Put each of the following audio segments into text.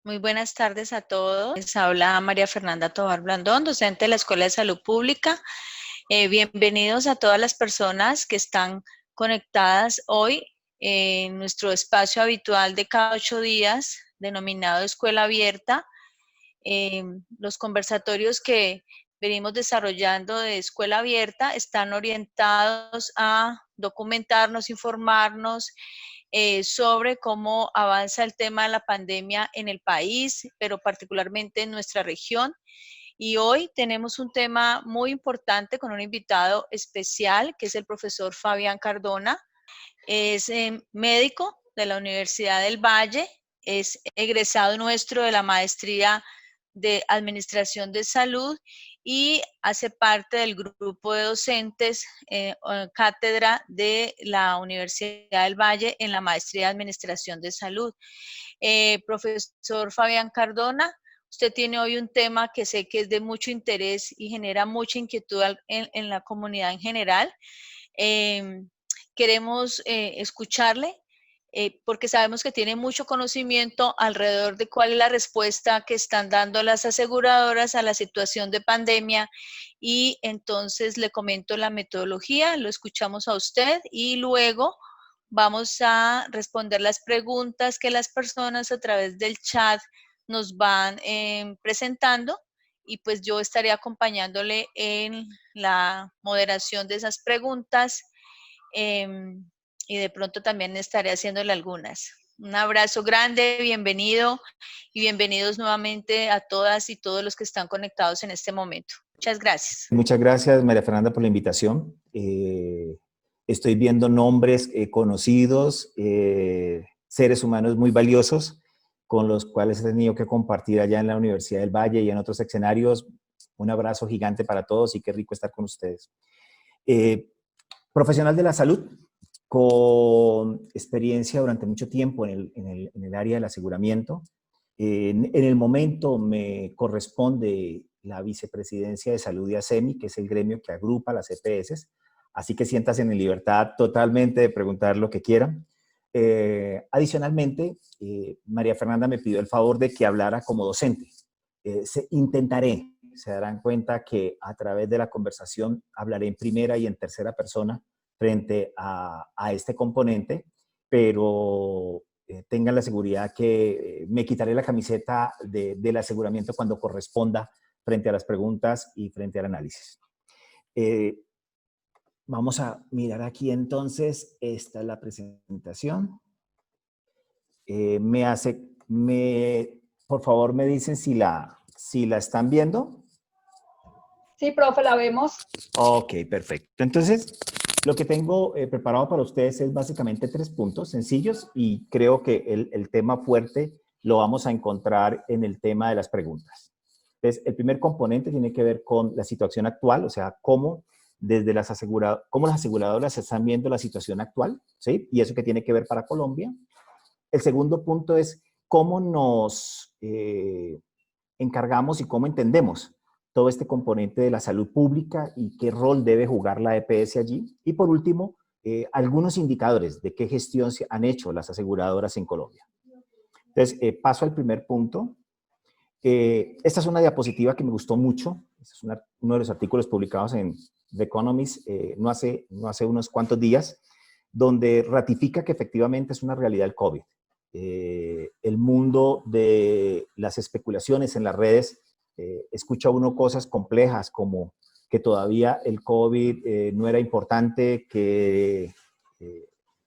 Muy buenas tardes a todos. Les habla María Fernanda Tovar Blandón, docente de la Escuela de Salud Pública. Bienvenidos a todas las personas que están conectadas hoy en nuestro espacio habitual de cada 8 días, denominado Escuela Abierta. Los conversatorios que venimos desarrollando de Escuela Abierta están orientados a documentarnos, informarnos sobre cómo avanza el tema de la pandemia en el país, pero particularmente en nuestra región. Y hoy tenemos un tema muy importante con un invitado especial, que es el profesor Fabián Cardona. Es médico de la Universidad del Valle, es egresado nuestro de la maestría de Administración de Salud y hace parte del grupo de docentes cátedra de la Universidad del Valle en la maestría de Administración de Salud. Profesor Fabián Cardona, usted tiene hoy un tema que sé que es de mucho interés y genera mucha inquietud en la comunidad en general. Eh, Queremos escucharle porque sabemos que tiene mucho conocimiento alrededor de cuál es la respuesta que están dando las aseguradoras a la situación de pandemia y entonces le comento la metodología, lo escuchamos a usted y luego vamos a responder las preguntas que las personas a través del chat nos van presentando y pues yo estaré acompañándole en la moderación de esas preguntas y de pronto también estaré haciéndole algunas. Un abrazo grande, bienvenido y bienvenidos nuevamente a todas y todos los que están conectados en este momento. Muchas gracias. Muchas gracias, María Fernanda, por la invitación. Estoy viendo nombres conocidos, seres humanos muy valiosos con los cuales he tenido que compartir allá en la Universidad del Valle y en otros escenarios. Un abrazo gigante para todos y qué rico estar con ustedes. Profesional de la salud, con experiencia durante mucho tiempo en el área del aseguramiento. En el momento me corresponde la vicepresidencia de salud de ASEMI, que es el gremio que agrupa las EPS, así que siéntanse en libertad totalmente de preguntar lo que quieran. Adicionalmente, María Fernanda me pidió el favor de que hablara como docente. Intentaré, se darán cuenta que a través de la conversación hablaré en primera y en tercera persona frente a este componente, pero tengan la seguridad que me quitaré la camiseta del aseguramiento cuando corresponda frente a las preguntas y frente al análisis. Vamos a mirar aquí entonces, esta es la presentación. Por favor, me dicen si la están viendo. Sí, profe, la vemos. Ok, perfecto. Entonces, lo que tengo preparado para ustedes es básicamente 3 puntos sencillos y creo que el tema fuerte lo vamos a encontrar en el tema de las preguntas. Entonces, el primer componente tiene que ver con la situación actual, o sea, cómo las aseguradoras están viendo la situación actual, ¿sí? Y eso que tiene que ver para Colombia. El segundo punto es cómo nos encargamos y cómo entendemos todo este componente de la salud pública y qué rol debe jugar la EPS allí. Y por último, algunos indicadores de qué gestión se han hecho las aseguradoras en Colombia. Entonces, paso al primer punto. Esta es una diapositiva que me gustó mucho. Este es uno de los artículos publicados en The Economist no hace unos cuantos días, donde ratifica que efectivamente es una realidad el COVID. El mundo de las especulaciones en las redes, escucha uno cosas complejas como que todavía el COVID no era importante, que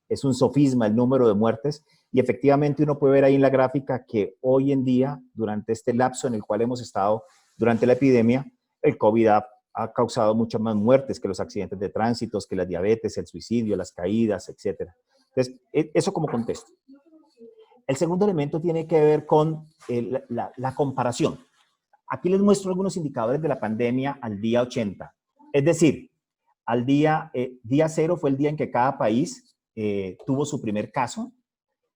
es un sofisma el número de muertes, y efectivamente uno puede ver ahí en la gráfica que hoy en día, durante este lapso en el cual hemos estado durante la epidemia, el COVID ha causado muchas más muertes que los accidentes de tránsito, que la diabetes, el suicidio, las caídas, etc. Entonces, eso como contexto. El segundo elemento tiene que ver con la comparación. Aquí les muestro algunos indicadores de la pandemia al día 80. Es decir, al día 0 fue el día en que cada país tuvo su primer caso,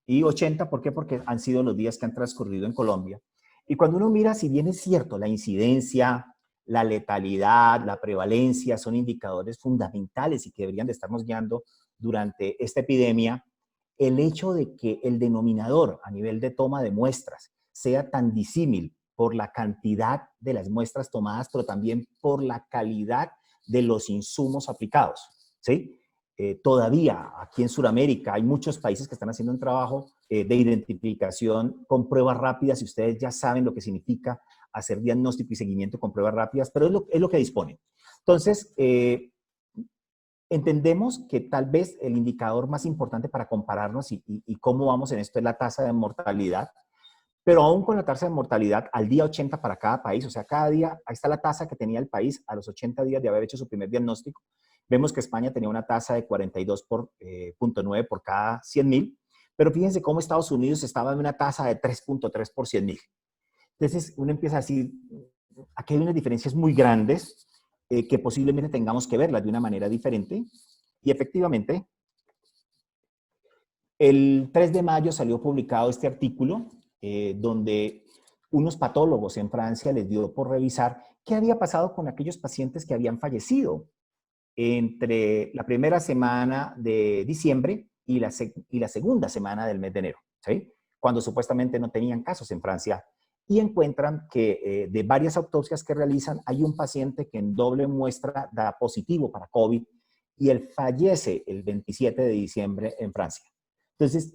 y 80, ¿por qué? Porque han sido los días que han transcurrido en Colombia. Y cuando uno mira, si bien es cierto, la incidencia, la letalidad, la prevalencia son indicadores fundamentales y que deberían de estarnos guiando durante esta epidemia, el hecho de que el denominador a nivel de toma de muestras sea tan disímil por la cantidad de las muestras tomadas, pero también por la calidad de los insumos aplicados, ¿sí? Todavía aquí en Sudamérica hay muchos países que están haciendo un trabajo de identificación con pruebas rápidas, y ustedes ya saben lo que significa hacer diagnóstico y seguimiento con pruebas rápidas, pero es lo que disponen. Entonces, entendemos que tal vez el indicador más importante para compararnos y cómo vamos en esto es la tasa de mortalidad, pero aún con la tasa de mortalidad al día 80 para cada país, o sea, cada día, ahí está la tasa que tenía el país a los 80 días de haber hecho su primer diagnóstico. Vemos que España tenía una tasa de 42.9 por cada 100.000, pero fíjense cómo Estados Unidos estaba en una tasa de 3.3 por 100.000. Entonces, uno empieza a decir, aquí hay unas diferencias muy grandes que posiblemente tengamos que verlas de una manera diferente. Y efectivamente, el 3 de mayo salió publicado este artículo donde unos patólogos en Francia les dio por revisar qué había pasado con aquellos pacientes que habían fallecido entre la primera semana de diciembre y la segunda semana del mes de enero, ¿sí? Cuando supuestamente no tenían casos en Francia, y encuentran que de varias autopsias que realizan hay un paciente que en doble muestra da positivo para COVID y él fallece el 27 de diciembre en Francia. Entonces,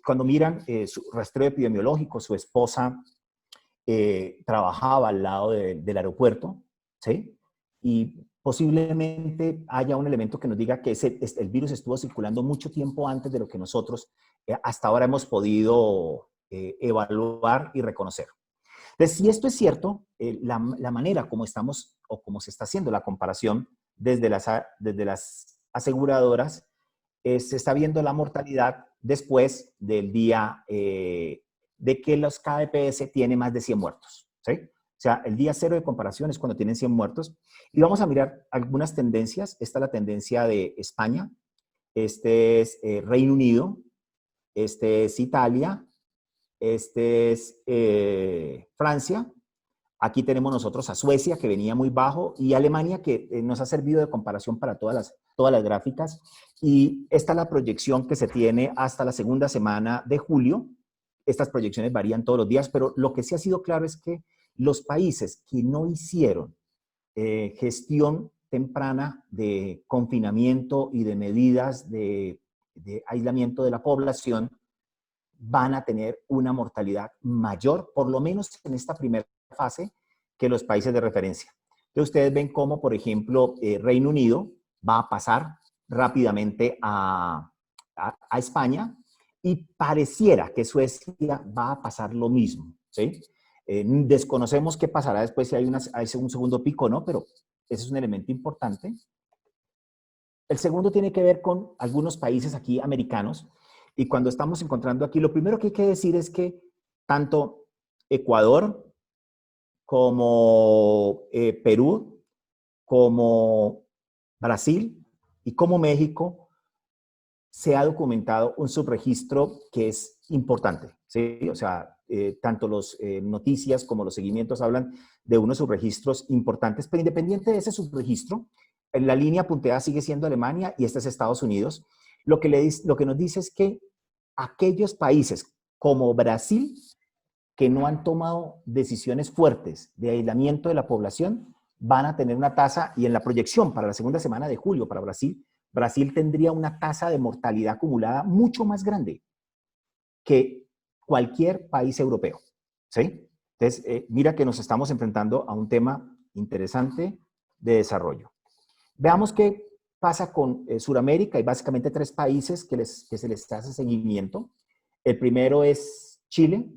cuando miran su rastreo epidemiológico, su esposa trabajaba al lado del aeropuerto, ¿sí? Y posiblemente haya un elemento que nos diga que el virus estuvo circulando mucho tiempo antes de lo que nosotros hasta ahora hemos podido evaluar y reconocer. Entonces, si esto es cierto, la manera como estamos o como se está haciendo la comparación desde las aseguradoras, se está viendo la mortalidad después del día de que los KDPS tiene más de 100 muertos, ¿sí? O sea, el día cero de comparación es cuando tienen 100 muertos. Y vamos a mirar algunas tendencias. Esta es la tendencia de España, este es Reino Unido, este es Italia, este es Francia. Aquí tenemos nosotros a Suecia, que venía muy bajo, y Alemania, que nos ha servido de comparación para todas las gráficas. Y esta es la proyección que se tiene hasta la segunda semana de julio. Estas proyecciones varían todos los días, pero lo que sí ha sido claro es que los países que no hicieron gestión temprana de confinamiento y de medidas de aislamiento de la población van a tener una mortalidad mayor, por lo menos en esta primera fase, que los países de referencia. Entonces, ustedes ven cómo, por ejemplo, Reino Unido va a pasar rápidamente a España, y pareciera que Suecia va a pasar lo mismo, ¿sí? Desconocemos qué pasará después si hay un segundo pico, ¿no? Pero ese es un elemento importante. El segundo tiene que ver con algunos países aquí americanos, y cuando estamos encontrando aquí, lo primero que hay que decir es que tanto Ecuador como Perú, como Brasil y como México, se ha documentado un subregistro que es importante, ¿sí? O sea, tanto las noticias como los seguimientos hablan de unos subregistros importantes, pero independiente de ese subregistro, la línea punteada sigue siendo Alemania y este es Estados Unidos. Lo que nos dice es que aquellos países como Brasil, que no han tomado decisiones fuertes de aislamiento de la población, van a tener una tasa, y en la proyección para la segunda semana de julio para Brasil, Brasil tendría una tasa de mortalidad acumulada mucho más grande que cualquier país europeo, ¿sí? Entonces, mira que nos estamos enfrentando a un tema interesante de desarrollo. Veamos qué pasa con Sudamérica. Hay básicamente 3 países que se les hace seguimiento. El primero es Chile,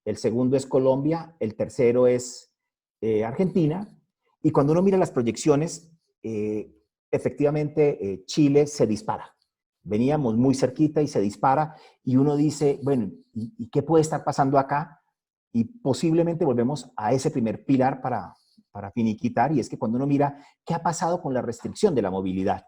el segundo es Colombia, el tercero es Argentina. Y cuando uno mira las proyecciones, efectivamente Chile se dispara. Veníamos muy cerquita y se dispara, y uno dice, bueno, ¿y qué puede estar pasando acá? Y posiblemente volvemos a ese primer pilar para finiquitar, y es que cuando uno mira qué ha pasado con la restricción de la movilidad,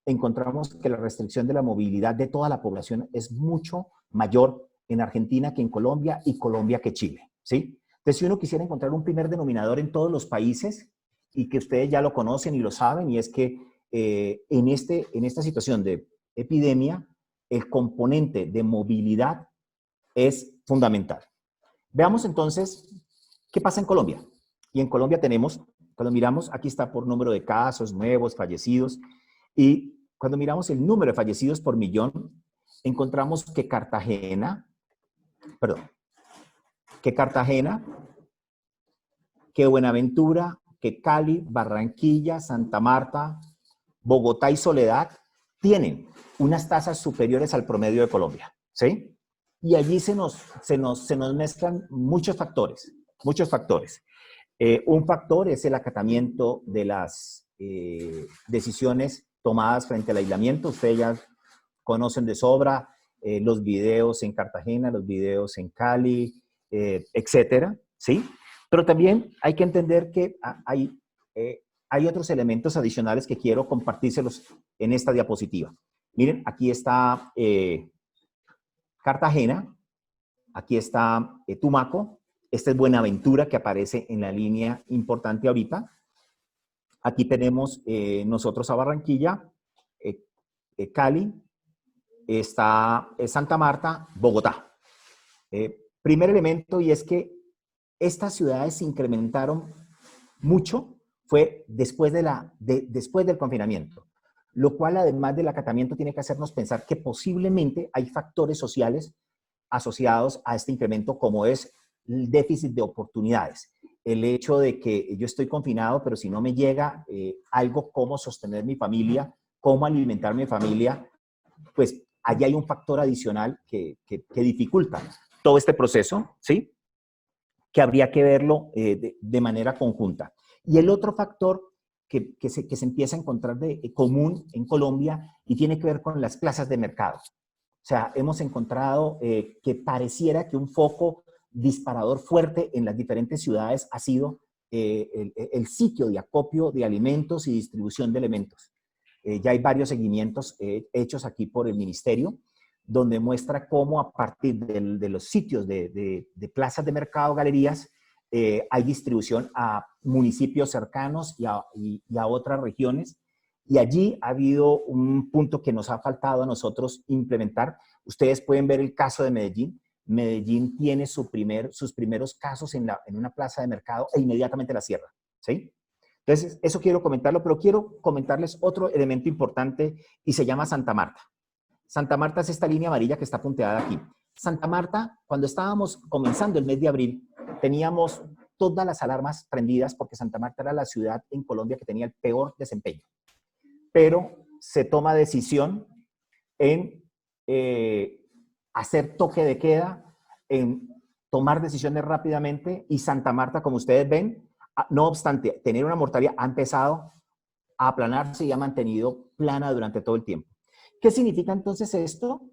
encontramos que la restricción de la movilidad de toda la población es mucho mayor en Argentina que en Colombia, y Colombia que Chile, ¿sí? Entonces, si uno quisiera encontrar un primer denominador en todos los países, y que ustedes ya lo conocen y lo saben, y es que en esta situación de epidemia, el componente de movilidad es fundamental. Veamos entonces qué pasa en Colombia. Y en Colombia tenemos, cuando miramos, aquí está por número de casos nuevos, fallecidos, y cuando miramos el número de fallecidos por millón, encontramos que Cartagena, que Buenaventura, que Cali, Barranquilla, Santa Marta, Bogotá y Soledad tienen unas tasas superiores al promedio de Colombia, ¿sí? Y allí se nos mezclan muchos factores, muchos factores. Un factor es el acatamiento de las decisiones tomadas frente al aislamiento. Ustedes ya conocen de sobra los videos en Cartagena, los videos en Cali, etcétera, ¿sí? Pero también hay que entender que hay otros elementos adicionales que quiero compartírselos en esta diapositiva. Miren, aquí está Cartagena, aquí está Tumaco, esta es Buenaventura que aparece en la línea importante ahorita. Aquí tenemos nosotros a Barranquilla, Cali, está Santa Marta, Bogotá. Primer elemento, y es que estas ciudades se incrementaron mucho, fue después del confinamiento, lo cual además del acatamiento tiene que hacernos pensar que posiblemente hay factores sociales asociados a este incremento, como es el déficit de oportunidades. El hecho de que yo estoy confinado, pero si no me llega algo como sostener mi familia, cómo alimentar mi familia, pues allí hay un factor adicional que dificulta todo este proceso, ¿sí? Que habría que verlo de manera conjunta. Y el otro factor que se empieza a encontrar común en Colombia y tiene que ver con las plazas de mercado. O sea, hemos encontrado que pareciera que un foco disparador fuerte en las diferentes ciudades ha sido el sitio de acopio de alimentos y distribución de elementos. Ya hay varios seguimientos hechos aquí por el ministerio, donde muestra cómo a partir de los sitios de plazas de mercado, galerías, hay distribución a municipios cercanos y a otras regiones. Y allí ha habido un punto que nos ha faltado a nosotros implementar. Ustedes pueden ver el caso de Medellín. Medellín tiene sus primeros casos en una plaza de mercado e inmediatamente la cierra, ¿sí? Entonces, eso quiero comentarlo, pero quiero comentarles otro elemento importante y se llama Santa Marta. Santa Marta es esta línea amarilla que está punteada aquí. Santa Marta, cuando estábamos comenzando el mes de abril, teníamos todas las alarmas prendidas porque Santa Marta era la ciudad en Colombia que tenía el peor desempeño. Pero se toma decisión en hacer toque de queda, en tomar decisiones rápidamente, y Santa Marta, como ustedes ven, no obstante tener una mortalidad, ha empezado a aplanarse y ha mantenido plana durante todo el tiempo. ¿Qué significa entonces esto?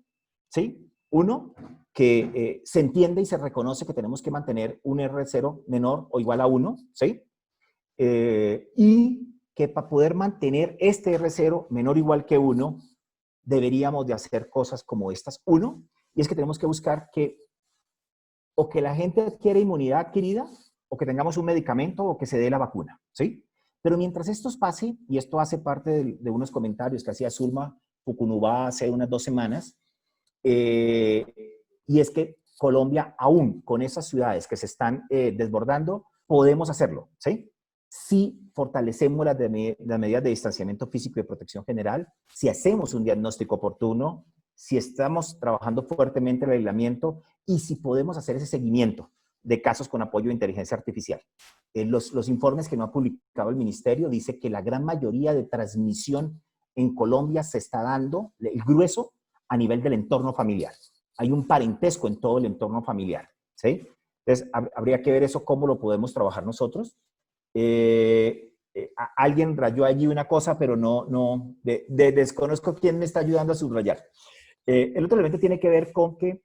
¿Sí? Uno, que se entiende y se reconoce que tenemos que mantener un R0 menor o igual a 1, ¿sí? Y que para poder mantener este R0 menor o igual que 1, deberíamos de hacer cosas como estas. Uno, y es que tenemos que buscar que o que la gente adquiera inmunidad adquirida, o que tengamos un medicamento, o que se dé la vacuna, ¿sí? Pero mientras esto pase, y esto hace parte de unos comentarios que hacía Zulma Pucunubá hace unas 2 semanas, y es que Colombia, aún con esas ciudades que se están desbordando, podemos hacerlo, ¿sí? Si fortalecemos las medidas de distanciamiento físico y de protección general, si hacemos un diagnóstico oportuno, si estamos trabajando fuertemente el aislamiento y si podemos hacer ese seguimiento de casos con apoyo de inteligencia artificial. Los informes que no ha publicado el ministerio dice que la gran mayoría de transmisión en Colombia se está dando, el grueso, a nivel del entorno familiar. Hay un parentesco en todo el entorno familiar, ¿sí? Entonces, habría que ver eso, cómo lo podemos trabajar nosotros. Alguien rayó allí una cosa, pero desconozco quién me está ayudando a subrayar. El otro elemento tiene que ver con que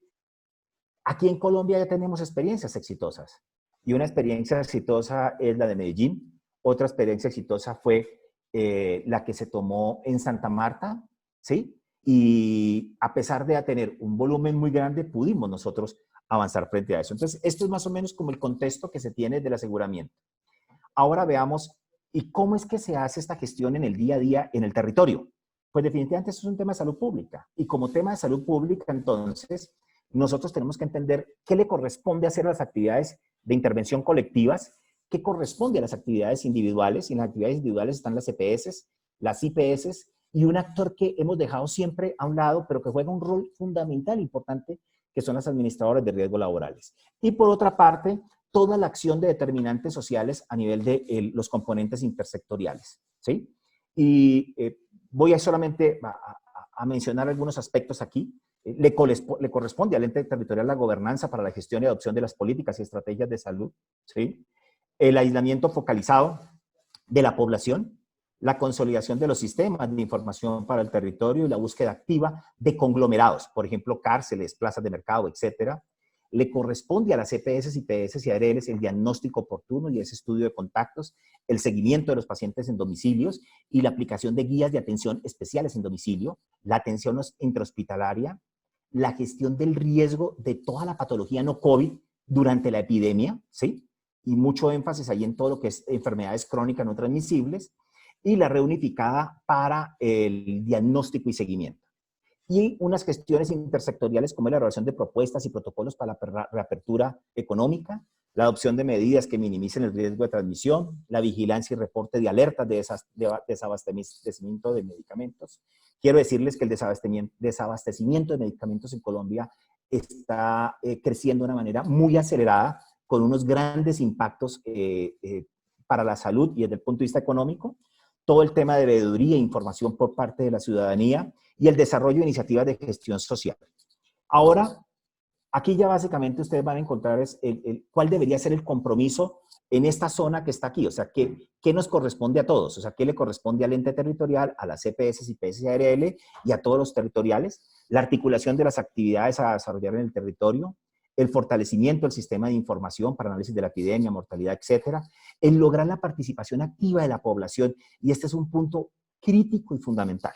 aquí en Colombia ya tenemos experiencias exitosas. Y una experiencia exitosa es la de Medellín. Otra experiencia exitosa fue la que se tomó en Santa Marta, ¿sí? Y a pesar de tener un volumen muy grande, pudimos nosotros avanzar frente a eso. Entonces, esto es más o menos como el contexto que se tiene del aseguramiento. Ahora veamos, ¿y cómo es que se hace esta gestión en el día a día en el territorio? Pues definitivamente eso es un tema de salud pública. Y como tema de salud pública, entonces, nosotros tenemos que entender qué le corresponde hacer a las actividades de intervención colectivas, qué corresponde a las actividades individuales, y en las actividades individuales están las EPS, las IPS, y un actor que hemos dejado siempre a un lado, pero que juega un rol fundamental, importante, que son las administradoras de riesgos laborales. Y por otra parte, toda la acción de determinantes sociales a nivel de los componentes intersectoriales, ¿sí? Y voy a solamente a mencionar algunos aspectos aquí. Le corresponde al ente territorial la gobernanza para la gestión y adopción de las políticas y estrategias de salud, ¿sí? El aislamiento focalizado de la población, la consolidación de los sistemas de información para el territorio y la búsqueda activa de conglomerados, por ejemplo, cárceles, plazas de mercado, etcétera. Le corresponde a las EPS, IPS y ARLs el diagnóstico oportuno y ese estudio de contactos, el seguimiento de los pacientes en domicilios y la aplicación de guías de atención especiales en domicilio, la atención intrahospitalaria, la gestión del riesgo de toda la patología no COVID durante la epidemia, ¿sí? Y mucho énfasis ahí en todo lo que es enfermedades crónicas no transmisibles, y la red unificada para el diagnóstico y seguimiento. Y unas gestiones intersectoriales como la elaboración de propuestas y protocolos para la reapertura económica, la adopción de medidas que minimicen el riesgo de transmisión, la vigilancia y reporte de alertas de desabastecimiento de medicamentos. Quiero decirles que el desabastecimiento de medicamentos en Colombia está creciendo de una manera muy acelerada, con unos grandes impactos para la salud y desde el punto de vista económico. Todo el tema de veeduría e información por parte de la ciudadanía y el desarrollo de iniciativas de gestión social. Ahora, aquí ya básicamente ustedes van a encontrar cuál debería ser el compromiso en esta zona que está aquí. O sea, ¿qué nos corresponde a todos? O sea, ¿qué le corresponde al ente territorial, a las EPS, IPS y ARL y a todos los territoriales? La articulación de las actividades a desarrollar en el territorio, el fortalecimiento del sistema de información para análisis de la epidemia, mortalidad, etcétera, el lograr la participación activa de la población, y este es un punto crítico y fundamental.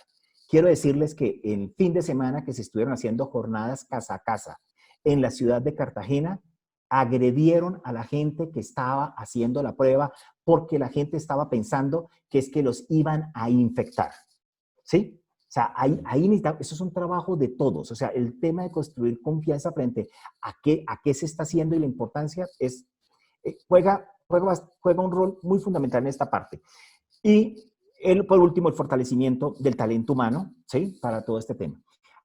Quiero decirles que el fin de semana que se estuvieron haciendo jornadas casa a casa en la ciudad de Cartagena, agredieron a la gente que estaba haciendo la prueba porque la gente estaba pensando que es que los iban a infectar, ¿sí? O sea, eso es un trabajo de todos. O sea, el tema de construir confianza frente a qué se está haciendo y la importancia es, juega un rol muy fundamental en esta parte. Y por último, el fortalecimiento del talento humano, ¿sí? Para todo este tema.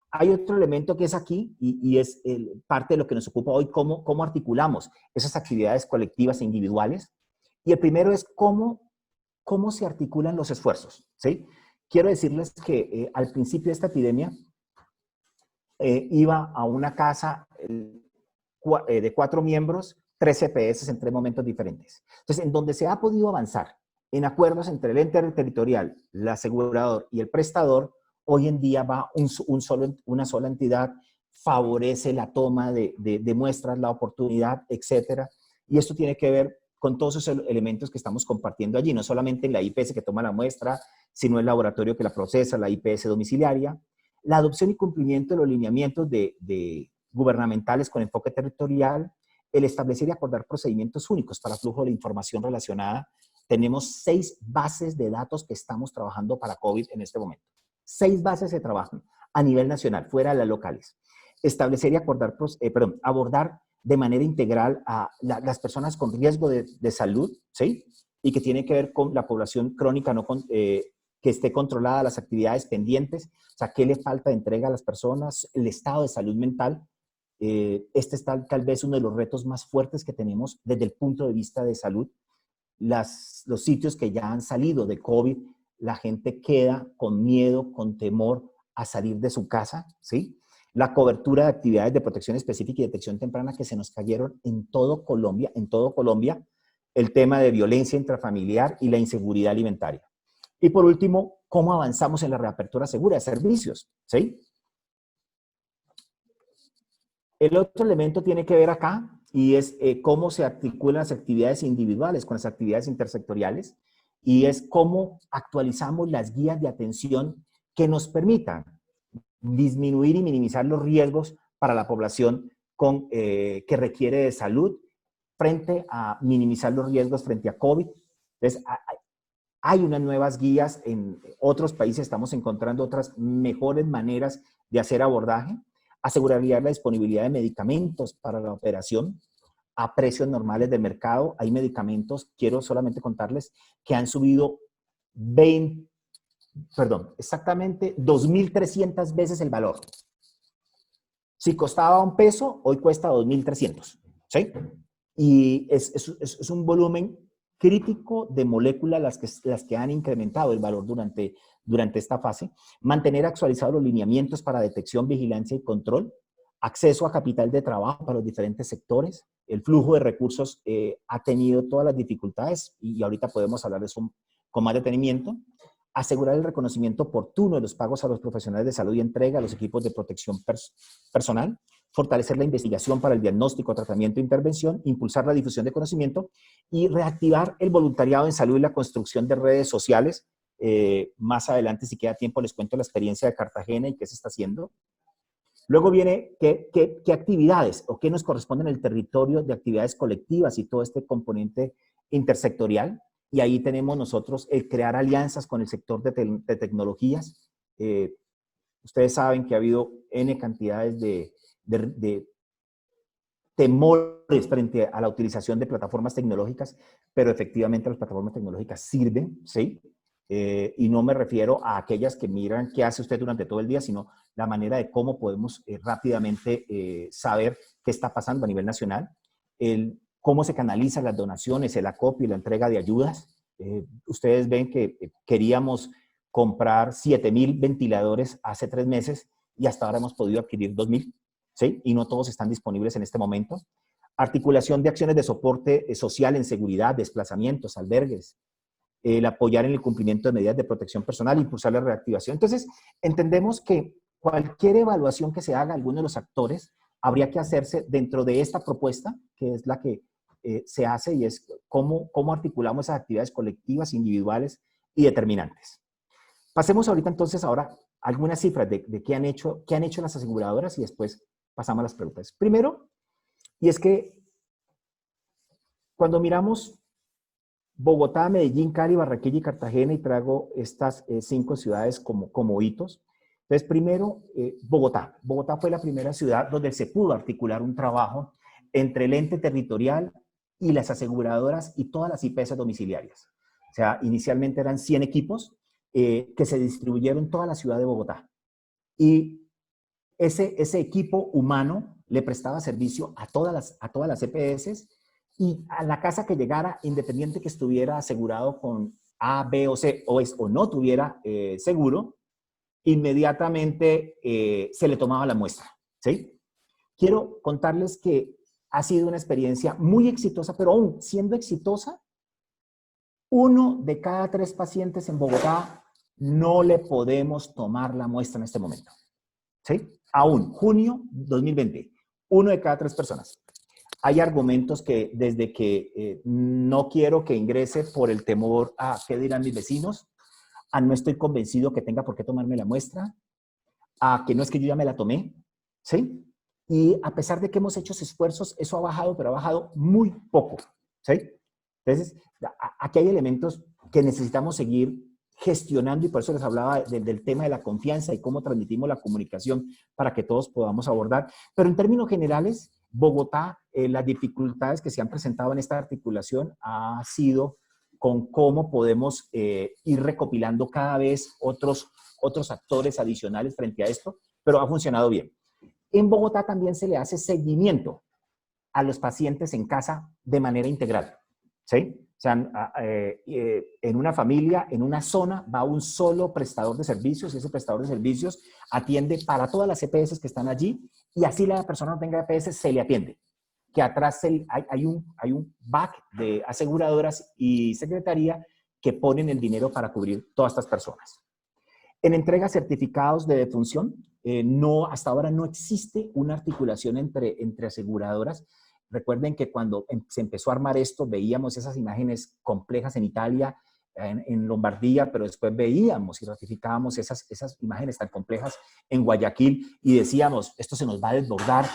Hay otro elemento que es aquí y es parte de lo que nos ocupa hoy, cómo articulamos esas actividades colectivas e individuales. Y el primero es cómo se articulan los esfuerzos, ¿sí? Quiero decirles que al principio de esta epidemia iba a una casa de 4 miembros, 3 EPS en 3 momentos diferentes. Entonces, en donde se ha podido avanzar en acuerdos entre el ente territorial, el asegurador y el prestador, hoy en día va una sola entidad, favorece la toma de muestras, la oportunidad, etcétera. Y esto tiene que ver con todos esos elementos que estamos compartiendo allí, no solamente la IPS que toma la muestra, sino el laboratorio que la procesa, la IPS domiciliaria, la adopción y cumplimiento de los lineamientos gubernamentales con enfoque territorial, el establecer y acordar procedimientos únicos para flujo de información relacionada. Tenemos 6 bases de datos que estamos trabajando para COVID en este momento. 6 bases de trabajo a nivel nacional, fuera de las locales. Establecer y abordar de manera integral a las personas con riesgo de salud, ¿sí? Y que tiene que ver con la población crónica que esté controlada, las actividades pendientes, o sea, qué le falta de entrega a las personas, el estado de salud mental. Este es tal vez uno de los retos más fuertes que tenemos desde el punto de vista de salud. Los sitios que ya han salido de COVID, la gente queda con miedo, con temor a salir de su casa, ¿sí? La cobertura de actividades de protección específica y detección temprana que se nos cayeron en todo Colombia, el tema de violencia intrafamiliar y la inseguridad alimentaria. Y por último, ¿cómo avanzamos en la reapertura segura de servicios? ¿Sí? El otro elemento tiene que ver acá y es cómo se articulan las actividades individuales con las actividades intersectoriales y es cómo actualizamos las guías de atención que nos permitan disminuir y minimizar los riesgos para la población que requiere de salud frente a minimizar los riesgos frente a COVID. Entonces, hay unas nuevas guías en otros países, estamos encontrando otras mejores maneras de hacer abordaje. aseguraría la disponibilidad de medicamentos para la operación a precios normales del mercado. Hay medicamentos, quiero solamente contarles, que han subido exactamente 2.300 veces el valor. Si costaba $1, hoy cuesta 2.300, ¿sí? Y es un volumen crítico de moléculas las que han incrementado el valor durante esta fase. Mantener actualizados los lineamientos para detección, vigilancia y control. Acceso a capital de trabajo para los diferentes sectores. El flujo de recursos ha tenido todas las dificultades y ahorita podemos hablar de eso con más detenimiento. Asegurar el reconocimiento oportuno de los pagos a los profesionales de salud y entrega a los equipos de protección personal. Fortalecer la investigación para el diagnóstico, tratamiento e intervención. Impulsar la difusión de conocimiento y reactivar el voluntariado en salud y la construcción de redes sociales. Más adelante, si queda tiempo, les cuento la experiencia de Cartagena y qué se está haciendo. Luego viene qué actividades o qué nos corresponde en el territorio de actividades colectivas y todo este componente intersectorial. Y ahí tenemos nosotros el crear alianzas con el sector de tecnologías. Ustedes saben que ha habido N cantidades de temores frente a la utilización de plataformas tecnológicas, pero efectivamente las plataformas tecnológicas sirven, ¿sí? Y no me refiero a aquellas que miran qué hace usted durante todo el día, sino la manera de cómo podemos rápidamente saber qué está pasando a nivel nacional, cómo se canalizan las donaciones, el acopio y la entrega de ayudas. Ustedes ven que queríamos comprar 7.000 ventiladores hace 3 meses y hasta ahora hemos podido adquirir 2.000, ¿sí? Y no todos están disponibles en este momento. Articulación de acciones de soporte social en seguridad, desplazamientos, albergues. El apoyar en el cumplimiento de medidas de protección personal, impulsar la reactivación. Entonces, entendemos que cualquier evaluación que se haga a alguno de los actores habría que hacerse dentro de esta propuesta, que es la que se hace y es cómo articulamos esas actividades colectivas, individuales y determinantes. Pasemos ahorita entonces ahora algunas cifras de qué han hecho las aseguradoras y después pasamos a las preguntas. Primero, y es que cuando miramos Bogotá, Medellín, Cali, Barranquilla y Cartagena, y traigo estas 5 ciudades como hitos. Entonces, primero, Bogotá. Bogotá fue la primera ciudad donde se pudo articular un trabajo entre el ente territorial y las aseguradoras y todas las IPS domiciliarias. O sea, inicialmente eran 100 equipos que se distribuyeron en toda la ciudad de Bogotá. Y ese equipo humano le prestaba servicio a todas las EPS y a la casa que llegara, independiente que estuviera asegurado con A, B o C, o no tuviera seguro, inmediatamente se le tomaba la muestra, ¿sí? Quiero contarles que ha sido una experiencia muy exitosa, pero aún siendo exitosa, 1 de cada 3 pacientes en Bogotá no le podemos tomar la muestra en este momento, ¿sí? Aún, junio 2020, 1 de cada 3 personas. Hay argumentos que desde que no quiero que ingrese por el temor a qué dirán mis vecinos, a no estoy convencido que tenga por qué tomarme la muestra, a que no es que yo ya me la tomé, ¿sí? Y a pesar de que hemos hecho esfuerzos, eso ha bajado, pero ha bajado muy poco, ¿sí? Entonces, aquí hay elementos que necesitamos seguir gestionando y por eso les hablaba del tema de la confianza y cómo transmitimos la comunicación para que todos podamos abordar. Pero en términos generales, Bogotá, las dificultades que se han presentado en esta articulación ha sido con cómo podemos ir recopilando cada vez otros actores adicionales frente a esto, pero ha funcionado bien. En Bogotá también se le hace seguimiento a los pacientes en casa de manera integral, ¿sí? O sea, en una familia, en una zona, va un solo prestador de servicios y ese prestador de servicios atiende para todas las EPS que están allí y así la persona no tenga EPS, se le atiende. Que atrás hay un back de aseguradoras y secretaría que ponen el dinero para cubrir todas estas personas. En entrega de certificados de defunción, hasta ahora no existe una articulación entre aseguradoras. Recuerden que cuando se empezó a armar esto, veíamos esas imágenes complejas en Italia, en Lombardía, pero después veíamos y ratificábamos esas imágenes tan complejas en Guayaquil y decíamos, esto se nos va a desbordar.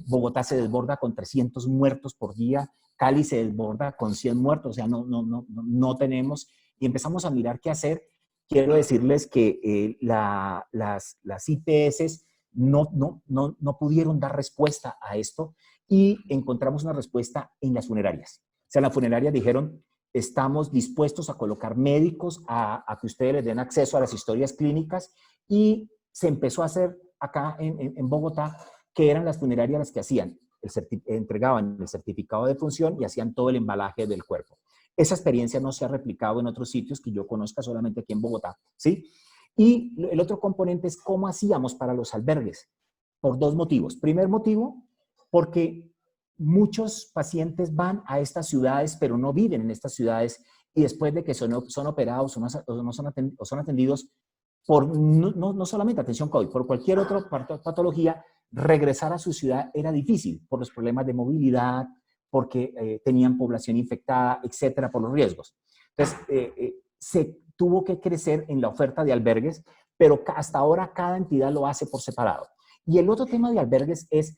Bogotá se desborda con 300 muertos por día, Cali se desborda con 100 muertos, o sea, no tenemos, y empezamos a mirar qué hacer. Quiero decirles que las IPS no pudieron dar respuesta a esto y encontramos una respuesta en las funerarias. O sea, las funerarias dijeron, estamos dispuestos a colocar médicos a que ustedes les den acceso a las historias clínicas y se empezó a hacer acá en Bogotá, que eran las funerarias las que hacían, entregaban el certificado de función y hacían todo el embalaje del cuerpo. Esa experiencia no se ha replicado en otros sitios que yo conozca, solamente aquí en Bogotá, ¿sí? Y el otro componente es cómo hacíamos para los albergues, por dos motivos. Primer motivo, porque muchos pacientes van a estas ciudades, pero no viven en estas ciudades, y después de que son operados o son atendidos por no solamente atención COVID, por cualquier otra patología, regresar a su ciudad era difícil por los problemas de movilidad, porque tenían población infectada, etcétera, por los riesgos. Entonces, se tuvo que crecer en la oferta de albergues, pero hasta ahora cada entidad lo hace por separado. Y el otro tema de albergues es,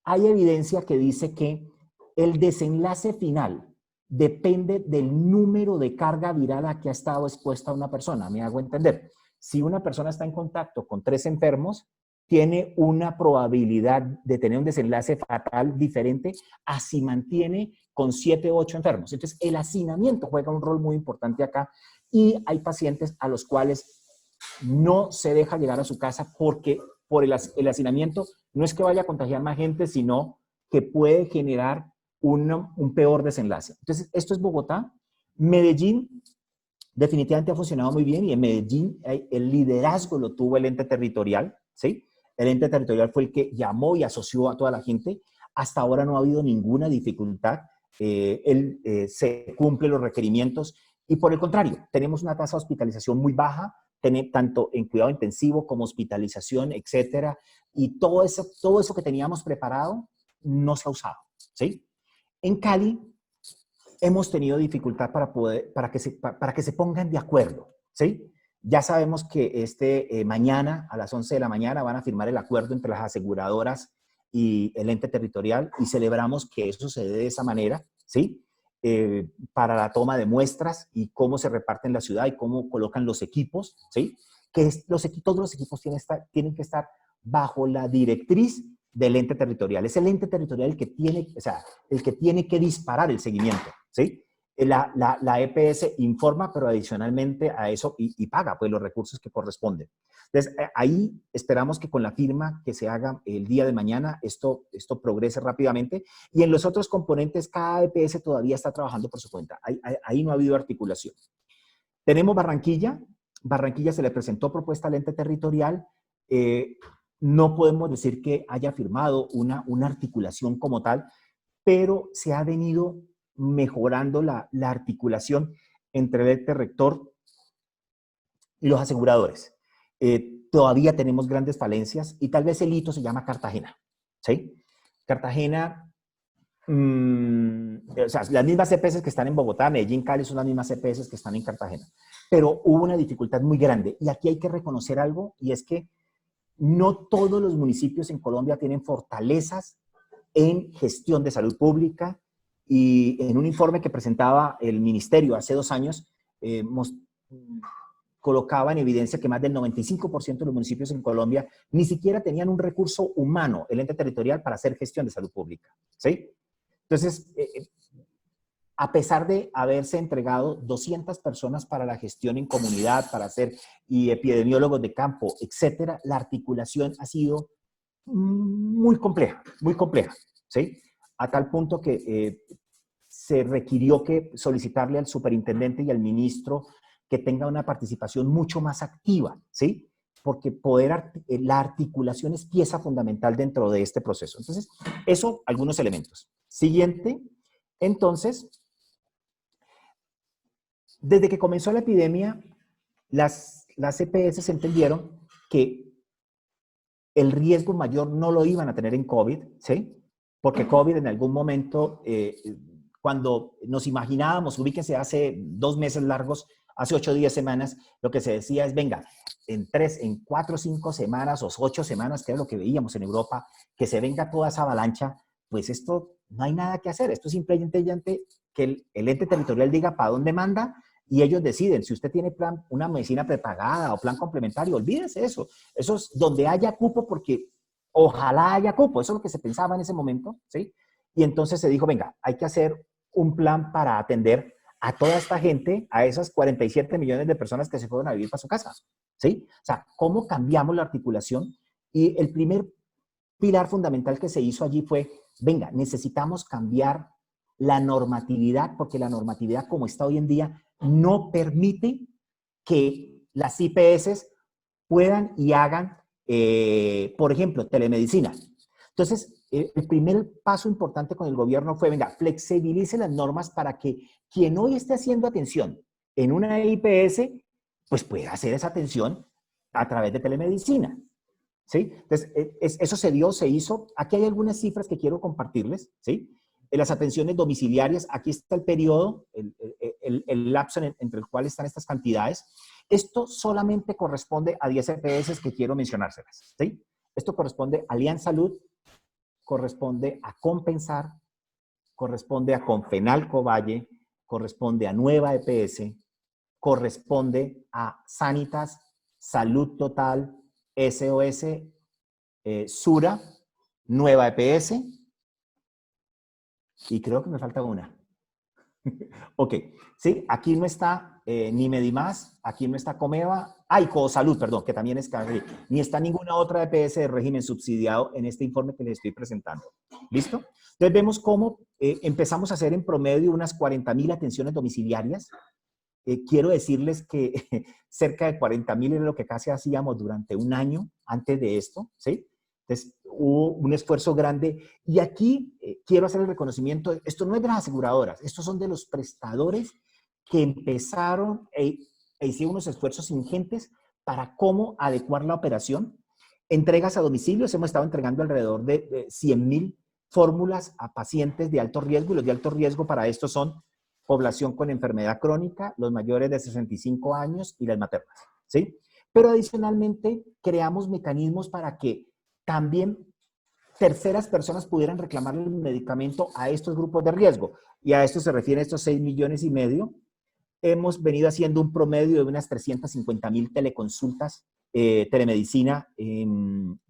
hay evidencia que dice que el desenlace final depende del número de carga viral a que ha estado expuesta una persona. Me hago entender. Si una persona está en contacto con 3 enfermos, tiene una probabilidad de tener un desenlace fatal diferente a si mantiene con 7 o 8 enfermos. Entonces, el hacinamiento juega un rol muy importante acá y hay pacientes a los cuales no se deja llegar a su casa porque por el hacinamiento no es que vaya a contagiar más gente, sino que puede generar un peor desenlace. Entonces, esto es Bogotá. Medellín definitivamente ha funcionado muy bien y en Medellín el liderazgo lo tuvo el ente territorial, ¿sí? El ente territorial fue el que llamó y asoció a toda la gente. Hasta ahora no ha habido ninguna dificultad. Se cumplen los requerimientos y por el contrario, tenemos una tasa de hospitalización muy baja, tanto en cuidado intensivo como hospitalización, etcétera, y todo eso que teníamos preparado no se ha usado, ¿sí? En Cali hemos tenido dificultad para que se pongan de acuerdo, ¿sí? Ya sabemos que mañana a las 11 de la mañana van a firmar el acuerdo entre las aseguradoras y el ente territorial y celebramos que eso se dé de esa manera, ¿sí? Para la toma de muestras y cómo se reparten la ciudad y cómo colocan los equipos, ¿sí? Todos los equipos tienen que estar bajo la directriz del ente territorial. Es el ente territorial el que tiene que disparar el seguimiento, ¿sí? La EPS informa, pero adicionalmente a eso y paga pues los recursos que corresponden. Entonces, ahí esperamos que con la firma que se haga el día de mañana, esto progrese rápidamente. Y en los otros componentes, cada EPS todavía está trabajando por su cuenta. Ahí no ha habido articulación. Tenemos Barranquilla. Barranquilla se le presentó propuesta al ente territorial. No podemos decir que haya firmado una articulación como tal, pero se ha venido mejorando la articulación entre el ente rector y los aseguradores. Todavía tenemos grandes falencias y tal vez el hito se llama Cartagena, ¿sí? Cartagena, o sea, las mismas EPS que están en Bogotá, Medellín, Cali son las mismas EPS que están en Cartagena, pero hubo una dificultad muy grande y aquí hay que reconocer algo y es que no todos los municipios en Colombia tienen fortalezas en gestión de salud pública y en un informe que presentaba el ministerio hace 2 años, colocaba en evidencia que más del 95% de los municipios en Colombia ni siquiera tenían un recurso humano, el ente territorial, para hacer gestión de salud pública, ¿sí? Entonces, a pesar de haberse entregado 200 personas para la gestión en comunidad, para hacer y epidemiólogos de campo, etcétera, la articulación ha sido muy compleja, ¿sí? A tal punto que se requirió que solicitarle al superintendente y al ministro que tenga una participación mucho más activa, ¿sí? Porque la articulación es pieza fundamental dentro de este proceso. Entonces, eso, algunos elementos. Siguiente, entonces, desde que comenzó la epidemia, las EPS entendieron que el riesgo mayor no lo iban a tener en COVID, ¿sí? Porque COVID en algún momento, cuando nos imaginábamos, ubíquense hace 2 meses largos, hace 8 o 10 semanas, lo que se decía es, venga, en 4 o 5 semanas o 8 semanas, que era lo que veíamos en Europa, que se venga toda esa avalancha, pues esto no hay nada que hacer. Esto es simplemente que el ente territorial diga para dónde manda y ellos deciden. Si usted tiene plan, una medicina prepagada o plan complementario, olvídese eso. Eso es donde haya cupo, porque ojalá haya cupo. Eso es lo que se pensaba en ese momento, ¿sí? Y entonces se dijo, venga, hay que hacer un plan para atender a toda esta gente, a esas 47 millones de personas que se fueron a vivir para su casa, ¿sí? O sea, ¿cómo cambiamos la articulación? Y el primer pilar fundamental que se hizo allí fue, venga, necesitamos cambiar la normatividad, porque la normatividad como está hoy en día no permite que las IPS puedan y hagan, por ejemplo, telemedicina. Entonces, el primer paso importante con el gobierno fue, venga, flexibilice las normas para que quien hoy esté haciendo atención en una IPS, pues pueda hacer esa atención a través de telemedicina. ¿Sí? Entonces, eso se dio, se hizo. Aquí hay algunas cifras que quiero compartirles, ¿sí? En las atenciones domiciliarias, aquí está el periodo, el lapso entre el cual están estas cantidades. Esto solamente corresponde a 10 EPS que quiero mencionárselas, ¿sí? Esto corresponde a Alianza Salud, corresponde a Compensar, corresponde a Confenalco Valle, corresponde a Nueva EPS, corresponde a Sanitas, Salud Total, SOS, Sura, Nueva EPS, y creo que me falta una. Ok, sí, aquí no está ni Medimás, aquí no está Comeva, y Cosalud, perdón, que también es Carri, ni está ninguna otra EPS de régimen subsidiado en este informe que les estoy presentando. ¿Listo? Entonces vemos cómo empezamos a hacer en promedio unas 40.000 atenciones domiciliarias. Quiero decirles que cerca de 40.000 era lo que casi hacíamos durante un año antes de esto, ¿sí? Entonces, hubo un esfuerzo grande. Y aquí quiero hacer el reconocimiento. Esto no es de las aseguradoras. Estos son de los prestadores que empezaron e hicieron unos esfuerzos ingentes para cómo adecuar la operación. Entregas a domicilios. Hemos estado entregando alrededor de 100.000 fórmulas a pacientes de alto riesgo. Y los de alto riesgo para esto son población con enfermedad crónica, los mayores de 65 años y las maternas, ¿sí? Pero adicionalmente creamos mecanismos para que también terceras personas pudieran reclamar el medicamento a estos grupos de riesgo. Y a esto se refieren estos 6,5 millones. Hemos venido haciendo un promedio de unas 350.000 teleconsultas, telemedicina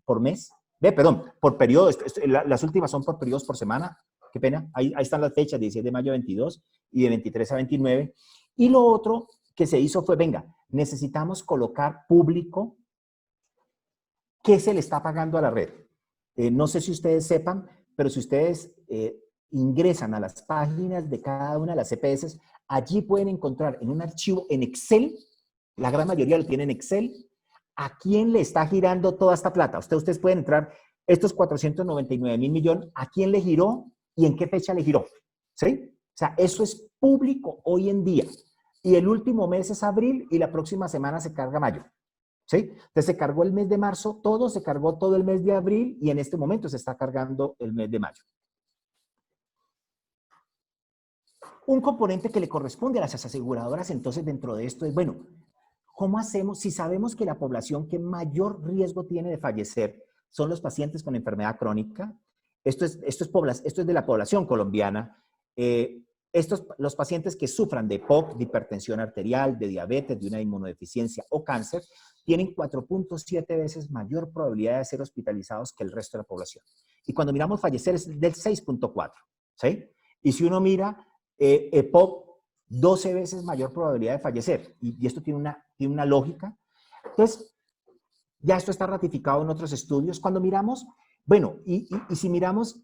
por mes. Perdón, por periodo. Las últimas son por periodos por semana. Qué pena. Ahí están las fechas, 16 de mayo a 22 y de 23 a 29. Y lo otro que se hizo fue, venga, necesitamos colocar público qué se le está pagando a la red. No sé si ustedes sepan, pero si ustedes ingresan a las páginas de cada una de las EPS, allí pueden encontrar en un archivo en Excel, la gran mayoría lo tienen en Excel, a quién le está girando toda esta plata. Ustedes pueden entrar estos 499.000 millones, a quién le giró y en qué fecha le giró, ¿sí? O sea, eso es público hoy en día. Y el último mes es abril y la próxima semana se carga mayo, ¿sí? Entonces se cargó el mes de marzo, se cargó todo el mes de abril y en este momento se está cargando el mes de mayo. Un componente que le corresponde a las aseguradoras entonces dentro de esto es, bueno, ¿cómo hacemos si sabemos que la población que mayor riesgo tiene de fallecer son los pacientes con enfermedad crónica? Esto es de la población colombiana. Los pacientes que sufran de POC, de hipertensión arterial, de diabetes, de una inmunodeficiencia o cáncer, tienen 4.7 veces mayor probabilidad de ser hospitalizados que el resto de la población. Y cuando miramos fallecer es del 6.4, ¿sí? Y si uno mira EPOC, 12 veces mayor probabilidad de fallecer. Y esto tiene una lógica. Entonces, ya esto está ratificado en otros estudios. Cuando miramos, bueno, y si miramos,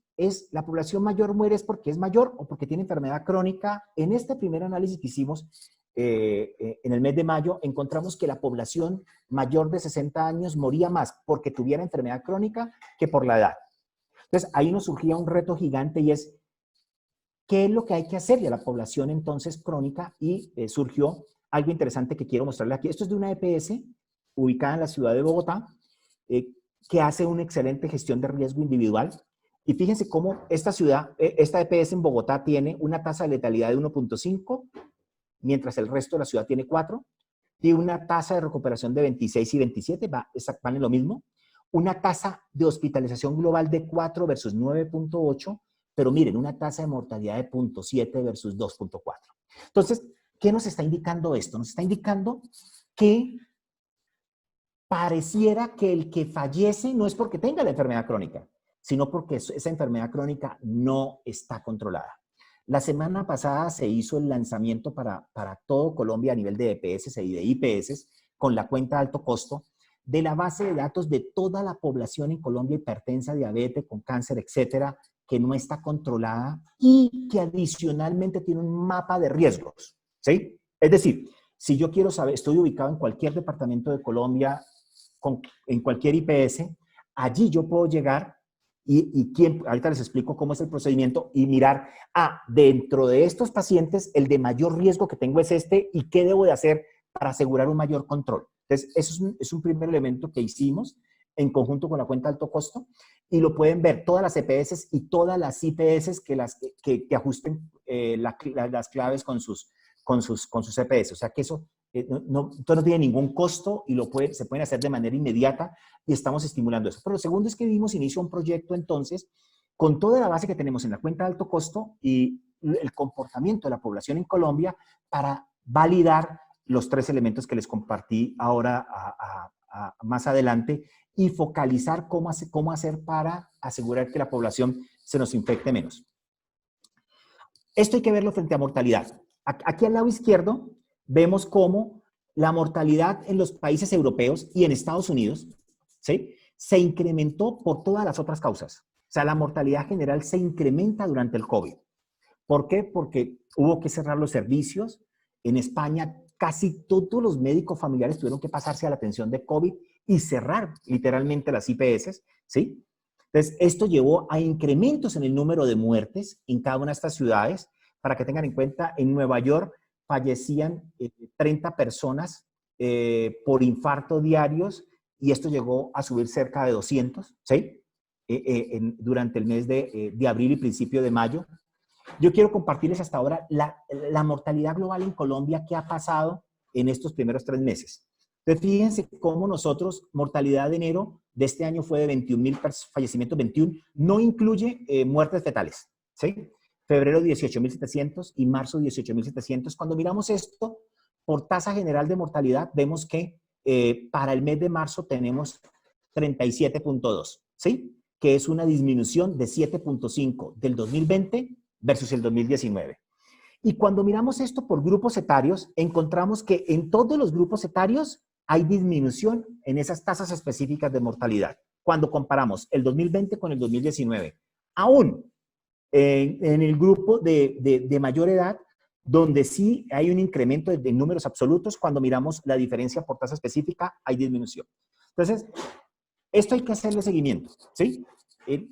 la población mayor muere es porque es mayor o porque tiene enfermedad crónica. En este primer análisis que hicimos en el mes de mayo, encontramos que la población mayor de 60 años moría más porque tuviera enfermedad crónica que por la edad. Entonces, ahí nos surgía un reto gigante y es, ¿qué es lo que hay que hacerle a la población entonces crónica? Y surgió algo interesante que quiero mostrarle aquí. Esto es de una EPS ubicada en la ciudad de Bogotá, que hace una excelente gestión de riesgo individual. Y fíjense cómo esta EPS en Bogotá tiene una tasa de letalidad de 1.5, mientras el resto de la ciudad tiene 4. Tiene una tasa de recuperación de 26 y 27, van en lo mismo. Una tasa de hospitalización global de 4 versus 9.8, pero miren, una tasa de mortalidad de 0.7 versus 2.4. Entonces, ¿qué nos está indicando esto? Nos está indicando que pareciera que el que fallece no es porque tenga la enfermedad crónica, sino porque esa enfermedad crónica no está controlada. La semana pasada se hizo el lanzamiento para todo Colombia a nivel de EPS y de IPS con la cuenta de alto costo de la base de datos de toda la población en Colombia hipertensa, diabetes, con cáncer, etcétera, que no está controlada y que adicionalmente tiene un mapa de riesgos, ¿sí? Es decir, si yo quiero saber, estoy ubicado en cualquier departamento de Colombia, en cualquier IPS, allí yo puedo llegar ahorita les explico cómo es el procedimiento y mirar, dentro de estos pacientes, el de mayor riesgo que tengo es este y qué debo de hacer para asegurar un mayor control. Entonces, eso es un primer elemento que hicimos en conjunto con la cuenta de alto costo y lo pueden ver todas las EPS y todas las IPS que ajusten las claves con sus EPS. O sea que eso no tiene ningún costo y se pueden hacer de manera inmediata y estamos estimulando eso. Pero lo segundo es que dimos inicio a un proyecto entonces con toda la base que tenemos en la cuenta de alto costo y el comportamiento de la población en Colombia para validar los 3 elementos que les compartí ahora más adelante y focalizar cómo hacer para asegurar que la población se nos infecte menos. Esto hay que verlo frente a mortalidad. Aquí al lado izquierdo vemos cómo la mortalidad en los países europeos y en Estados Unidos, ¿sí?, se incrementó por todas las otras causas. O sea, la mortalidad general se incrementa durante el COVID. ¿Por qué? Porque hubo que cerrar los servicios. En España, casi todos los médicos familiares tuvieron que pasarse a la atención de COVID y cerrar literalmente las IPS, ¿sí? Entonces, esto llevó a incrementos en el número de muertes en cada una de estas ciudades. Para que tengan en cuenta, en Nueva York fallecían 30 personas por infarto diarios y esto llegó a subir cerca de 200, ¿sí? Durante el mes de abril y principio de mayo. Yo quiero compartirles hasta ahora la mortalidad global en Colombia que ha pasado en estos primeros 3 meses. Entonces, fíjense cómo nosotros, mortalidad de enero de este año fue de 21,000 fallecimientos, 21, no incluye muertes fetales, ¿sí? Febrero 18,700 y marzo 18,700. Cuando miramos esto por tasa general de mortalidad, vemos que para el mes de marzo tenemos 37.2, ¿sí? Que es una disminución de 7.5 del 2020 versus el 2019. Y cuando miramos esto por grupos etarios, encontramos que en todos los grupos etarios hay disminución en esas tasas específicas de mortalidad. Cuando comparamos el 2020 con el 2019, aún en el grupo de mayor edad, donde sí hay un incremento de números absolutos, cuando miramos la diferencia por tasa específica, hay disminución. Entonces, esto hay que hacerle seguimiento, ¿sí?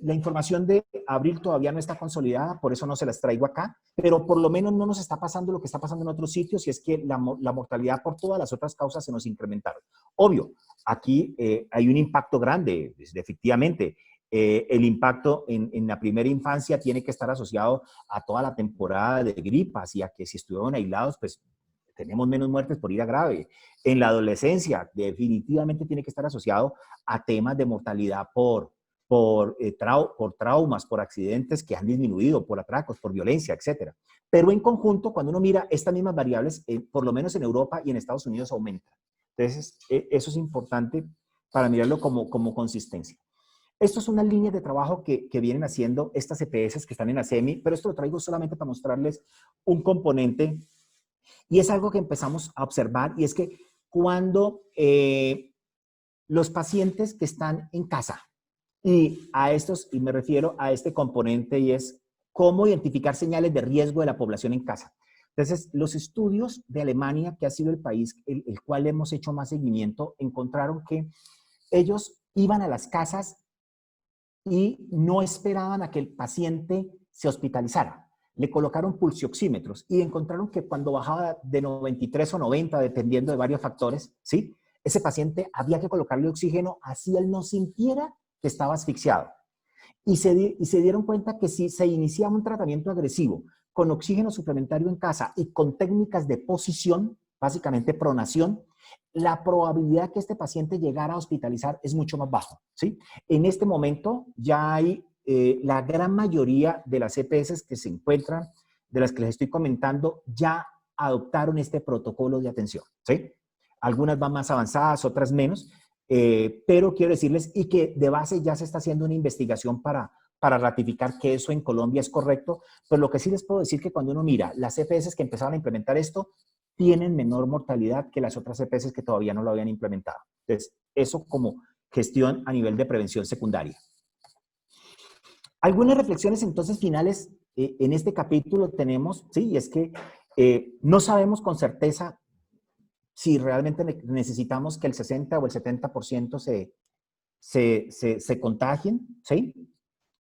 La información de abril todavía no está consolidada, por eso no se las traigo acá, pero por lo menos no nos está pasando lo que está pasando en otros sitios y es que la mortalidad por todas las otras causas se nos incrementaron. Obvio, aquí hay un impacto grande, efectivamente. El impacto en la primera infancia tiene que estar asociado a toda la temporada de gripas y a que si estuvieron aislados, pues tenemos menos muertes por ira grave. En la adolescencia, definitivamente tiene que estar asociado a temas de mortalidad por traumas, por accidentes que han disminuido, por atracos, por violencia, etc. Pero en conjunto, cuando uno mira estas mismas variables, por lo menos en Europa y en Estados Unidos aumentan. Entonces, eso es importante para mirarlo como consistencia. Esto es una línea de trabajo que vienen haciendo estas EPS que están en ASEMI, pero esto lo traigo solamente para mostrarles un componente y es algo que empezamos a observar y es que cuando los pacientes que están en casa y me refiero a este componente y es cómo identificar señales de riesgo de la población en casa. Entonces, los estudios de Alemania, que ha sido el país el cual hemos hecho más seguimiento, encontraron que ellos iban a las casas y no esperaban a que el paciente se hospitalizara. Le colocaron pulsioxímetros y encontraron que cuando bajaba de 93 o 90, dependiendo de varios factores, ¿sí?, ese paciente había que colocarle oxígeno así él no sintiera que estaba asfixiado. Y se dieron cuenta que si se iniciaba un tratamiento agresivo con oxígeno suplementario en casa y con técnicas de posición, básicamente pronación, la probabilidad que este paciente llegara a hospitalizar es mucho más bajo, ¿sí? En este momento ya hay la gran mayoría de las EPS que se encuentran, de las que les estoy comentando, ya adoptaron este protocolo de atención, ¿sí? Algunas van más avanzadas, otras menos, pero quiero decirles, y que de base ya se está haciendo una investigación para ratificar que eso en Colombia es correcto, pero lo que sí les puedo decir que cuando uno mira las EPS que empezaron a implementar esto, tienen menor mortalidad que las otras EPS que todavía no lo habían implementado. Entonces, eso como gestión a nivel de prevención secundaria. Algunas reflexiones entonces finales en este capítulo tenemos, sí, y es que no sabemos con certeza si realmente necesitamos que el 60 o el 70% se contagien, ¿sí?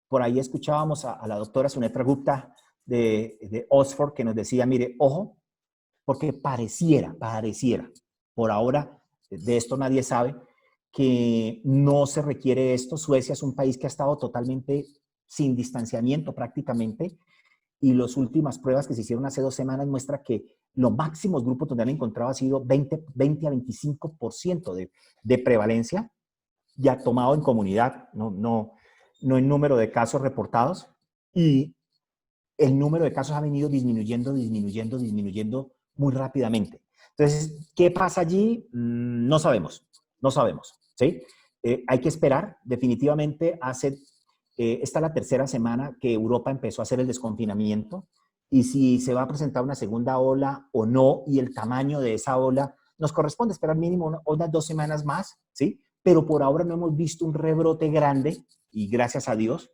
Por ahí escuchábamos a la doctora Sunetra Gupta de Oxford que nos decía, mire, ojo, porque pareciera, por ahora, de esto nadie sabe, que no se requiere esto. Suecia es un país que ha estado totalmente sin distanciamiento prácticamente, y las últimas pruebas que se hicieron hace 2 semanas muestran que los máximos grupos donde han encontrado ha sido 20 a 25% de prevalencia, ya tomado en comunidad, no en número de casos reportados, y el número de casos ha venido disminuyendo muy rápidamente. Entonces, ¿qué pasa allí? No sabemos, ¿sí? Hay que esperar, definitivamente esta es la 3ª semana que Europa empezó a hacer el desconfinamiento, y si se va a presentar una segunda ola o no, y el tamaño de esa ola, nos corresponde esperar mínimo unas 2 semanas más, ¿sí? Pero por ahora no hemos visto un rebrote grande, y gracias a Dios.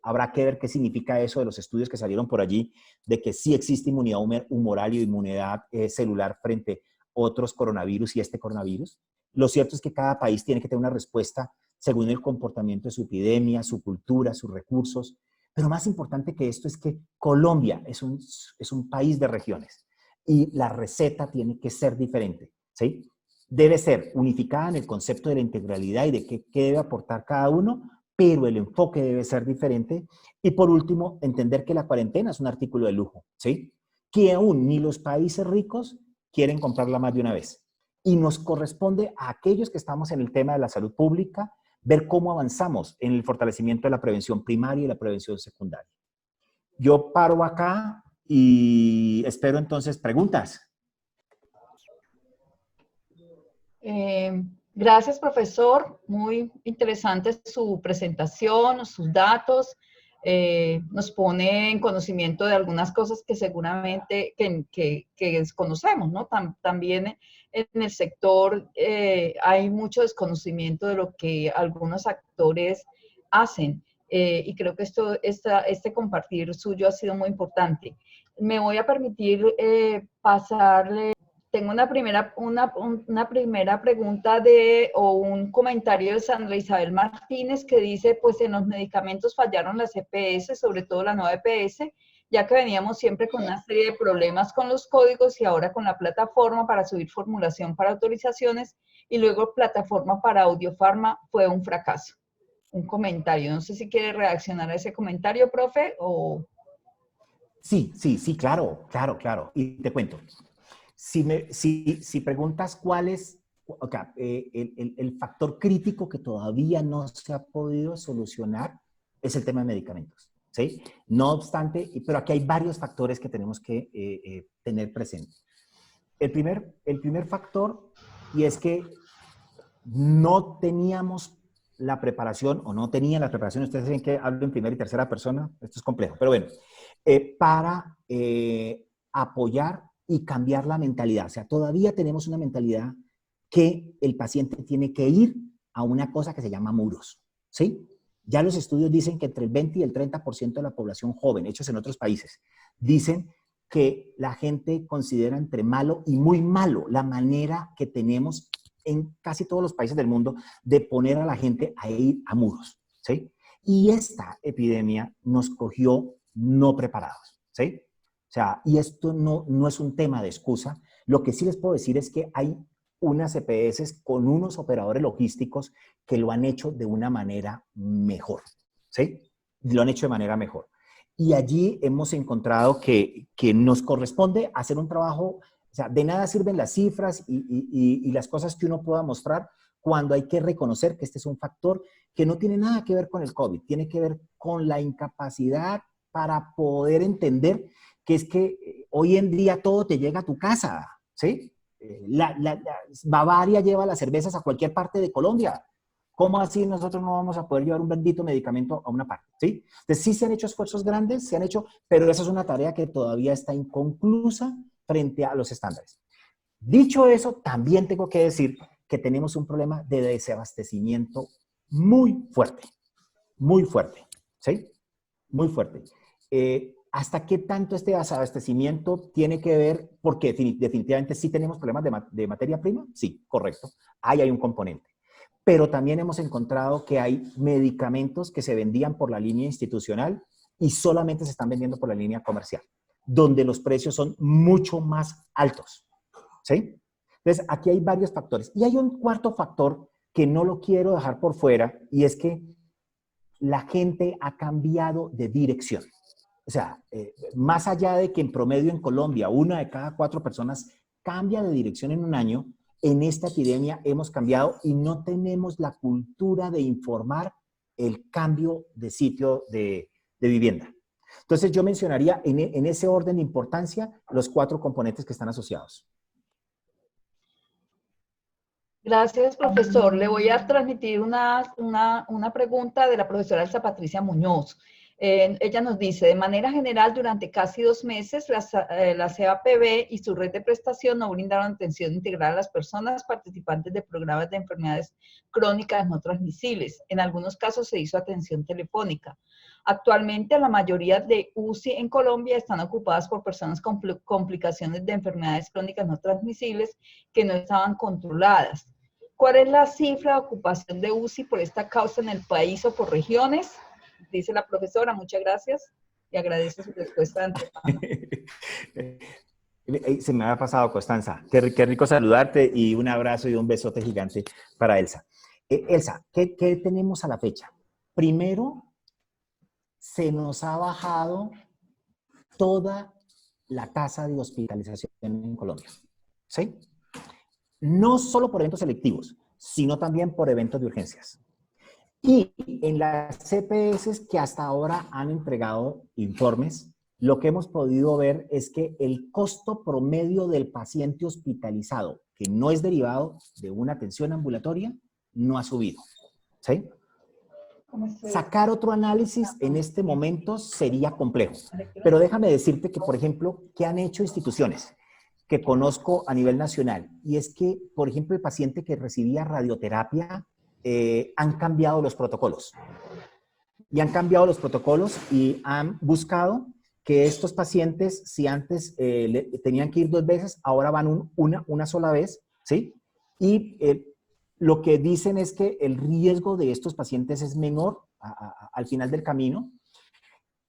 Habrá que ver qué significa eso de los estudios que salieron por allí, de que sí existe inmunidad humoral y inmunidad celular frente a otros coronavirus y este coronavirus. Lo cierto es que cada país tiene que tener una respuesta según el comportamiento de su epidemia, su cultura, sus recursos. Pero más importante que esto es que Colombia es un país de regiones, y la receta tiene que ser diferente, ¿sí? Debe ser unificada en el concepto de la integralidad y de qué debe aportar cada uno, pero el enfoque debe ser diferente. Y por último, entender que la cuarentena es un artículo de lujo, ¿sí? Que aún ni los países ricos quieren comprarla más de una vez. Y nos corresponde a aquellos que estamos en el tema de la salud pública ver cómo avanzamos en el fortalecimiento de la prevención primaria y la prevención secundaria. Yo paro acá y espero entonces preguntas. Gracias, profesor. Muy interesante su presentación, sus datos. Nos pone en conocimiento de algunas cosas que seguramente que desconocemos, ¿no? También en el sector hay mucho desconocimiento de lo que algunos actores hacen. Y creo que este compartir suyo ha sido muy importante. Me voy a permitir pasarle. Tengo una primera pregunta o un comentario de Sandra Isabel Martínez que dice, pues en los medicamentos fallaron las EPS, sobre todo la nueva EPS, ya que veníamos siempre con una serie de problemas con los códigos y ahora con la plataforma para subir formulación para autorizaciones y luego plataforma para Audiofarma fue un fracaso. Un comentario, no sé si quiere reaccionar a ese comentario, profe, o... Sí, claro. Y te cuento. Si preguntas cuál es el factor crítico que todavía no se ha podido solucionar, es el tema de medicamentos, ¿sí? No obstante, pero aquí hay varios factores que tenemos que tener presentes. El primer factor, y es que no teníamos la preparación, o no tenían la preparación, ustedes saben que hablo en primera y tercera persona, esto es complejo, pero bueno, para apoyar y cambiar la mentalidad. O sea, todavía tenemos una mentalidad que el paciente tiene que ir a una cosa que se llama muros, ¿sí? Ya los estudios dicen que entre el 20 y el 30% de la población joven, hechos en otros países, dicen que la gente considera entre malo y muy malo la manera que tenemos en casi todos los países del mundo de poner a la gente a ir a muros, ¿sí? Y esta epidemia nos cogió no preparados, ¿sí? O sea, y esto no es un tema de excusa. Lo que sí les puedo decir es que hay unas EPS con unos operadores logísticos que lo han hecho de una manera mejor, ¿sí? Lo han hecho de manera mejor. Y allí hemos encontrado que nos corresponde hacer un trabajo, o sea, de nada sirven las cifras y las cosas que uno pueda mostrar cuando hay que reconocer que este es un factor que no tiene nada que ver con el COVID, tiene que ver con la incapacidad para poder entender que es que hoy en día todo te llega a tu casa, ¿sí? Bavaria lleva las cervezas a cualquier parte de Colombia. ¿Cómo así nosotros no vamos a poder llevar un bendito medicamento a una parte? ¿Sí? Entonces sí se han hecho esfuerzos grandes, se han hecho, pero esa es una tarea que todavía está inconclusa frente a los estándares. Dicho eso, también tengo que decir que tenemos un problema de desabastecimiento muy fuerte, ¿sí? Muy fuerte. ¿Hasta qué tanto este desabastecimiento tiene que ver? Porque definitivamente sí tenemos problemas de materia prima, sí, correcto, ahí hay un componente. Pero también hemos encontrado que hay medicamentos que se vendían por la línea institucional y solamente se están vendiendo por la línea comercial, donde los precios son mucho más altos, ¿sí? Entonces, aquí hay varios factores. Y hay un cuarto factor que no lo quiero dejar por fuera, y es que la gente ha cambiado de dirección. O sea, más allá de que en promedio en Colombia 1 de cada 4 personas cambia de dirección en un año, en esta epidemia hemos cambiado y no tenemos la cultura de informar el cambio de sitio de vivienda. Entonces yo mencionaría en ese orden de importancia los 4 componentes que están asociados. Gracias, profesor. Le voy a transmitir una pregunta de la profesora Elsa Patricia Muñoz. Ella nos dice, de manera general, durante casi 2 meses, la CAPB y su red de prestación no brindaron atención integral a las personas participantes de programas de enfermedades crónicas no transmisibles. En algunos casos se hizo atención telefónica. Actualmente, la mayoría de UCI en Colombia están ocupadas por personas con complicaciones de enfermedades crónicas no transmisibles que no estaban controladas. ¿Cuál es la cifra de ocupación de UCI por esta causa en el país o por regiones? Dice la profesora, muchas gracias y agradezco su respuesta de antemano. Se me ha pasado, Constanza. Qué rico saludarte y un abrazo y un besote gigante para Elsa. Elsa, ¿qué tenemos a la fecha? Primero, se nos ha bajado toda la tasa de hospitalización en Colombia, ¿sí? No solo por eventos selectivos, sino también por eventos de urgencias. Y en las CPS que hasta ahora han entregado informes, lo que hemos podido ver es que el costo promedio del paciente hospitalizado, que no es derivado de una atención ambulatoria, no ha subido, ¿sí? Sacar otro análisis en este momento sería complejo. Pero déjame decirte que, por ejemplo, ¿qué han hecho instituciones que conozco a nivel nacional? Y es que, por ejemplo, el paciente que recibía radioterapia, han cambiado los protocolos. Y han cambiado los protocolos y han buscado que estos pacientes, si antes tenían que ir 2 veces, ahora van una sola vez, ¿sí? Y lo que dicen es que el riesgo de estos pacientes es menor al final del camino.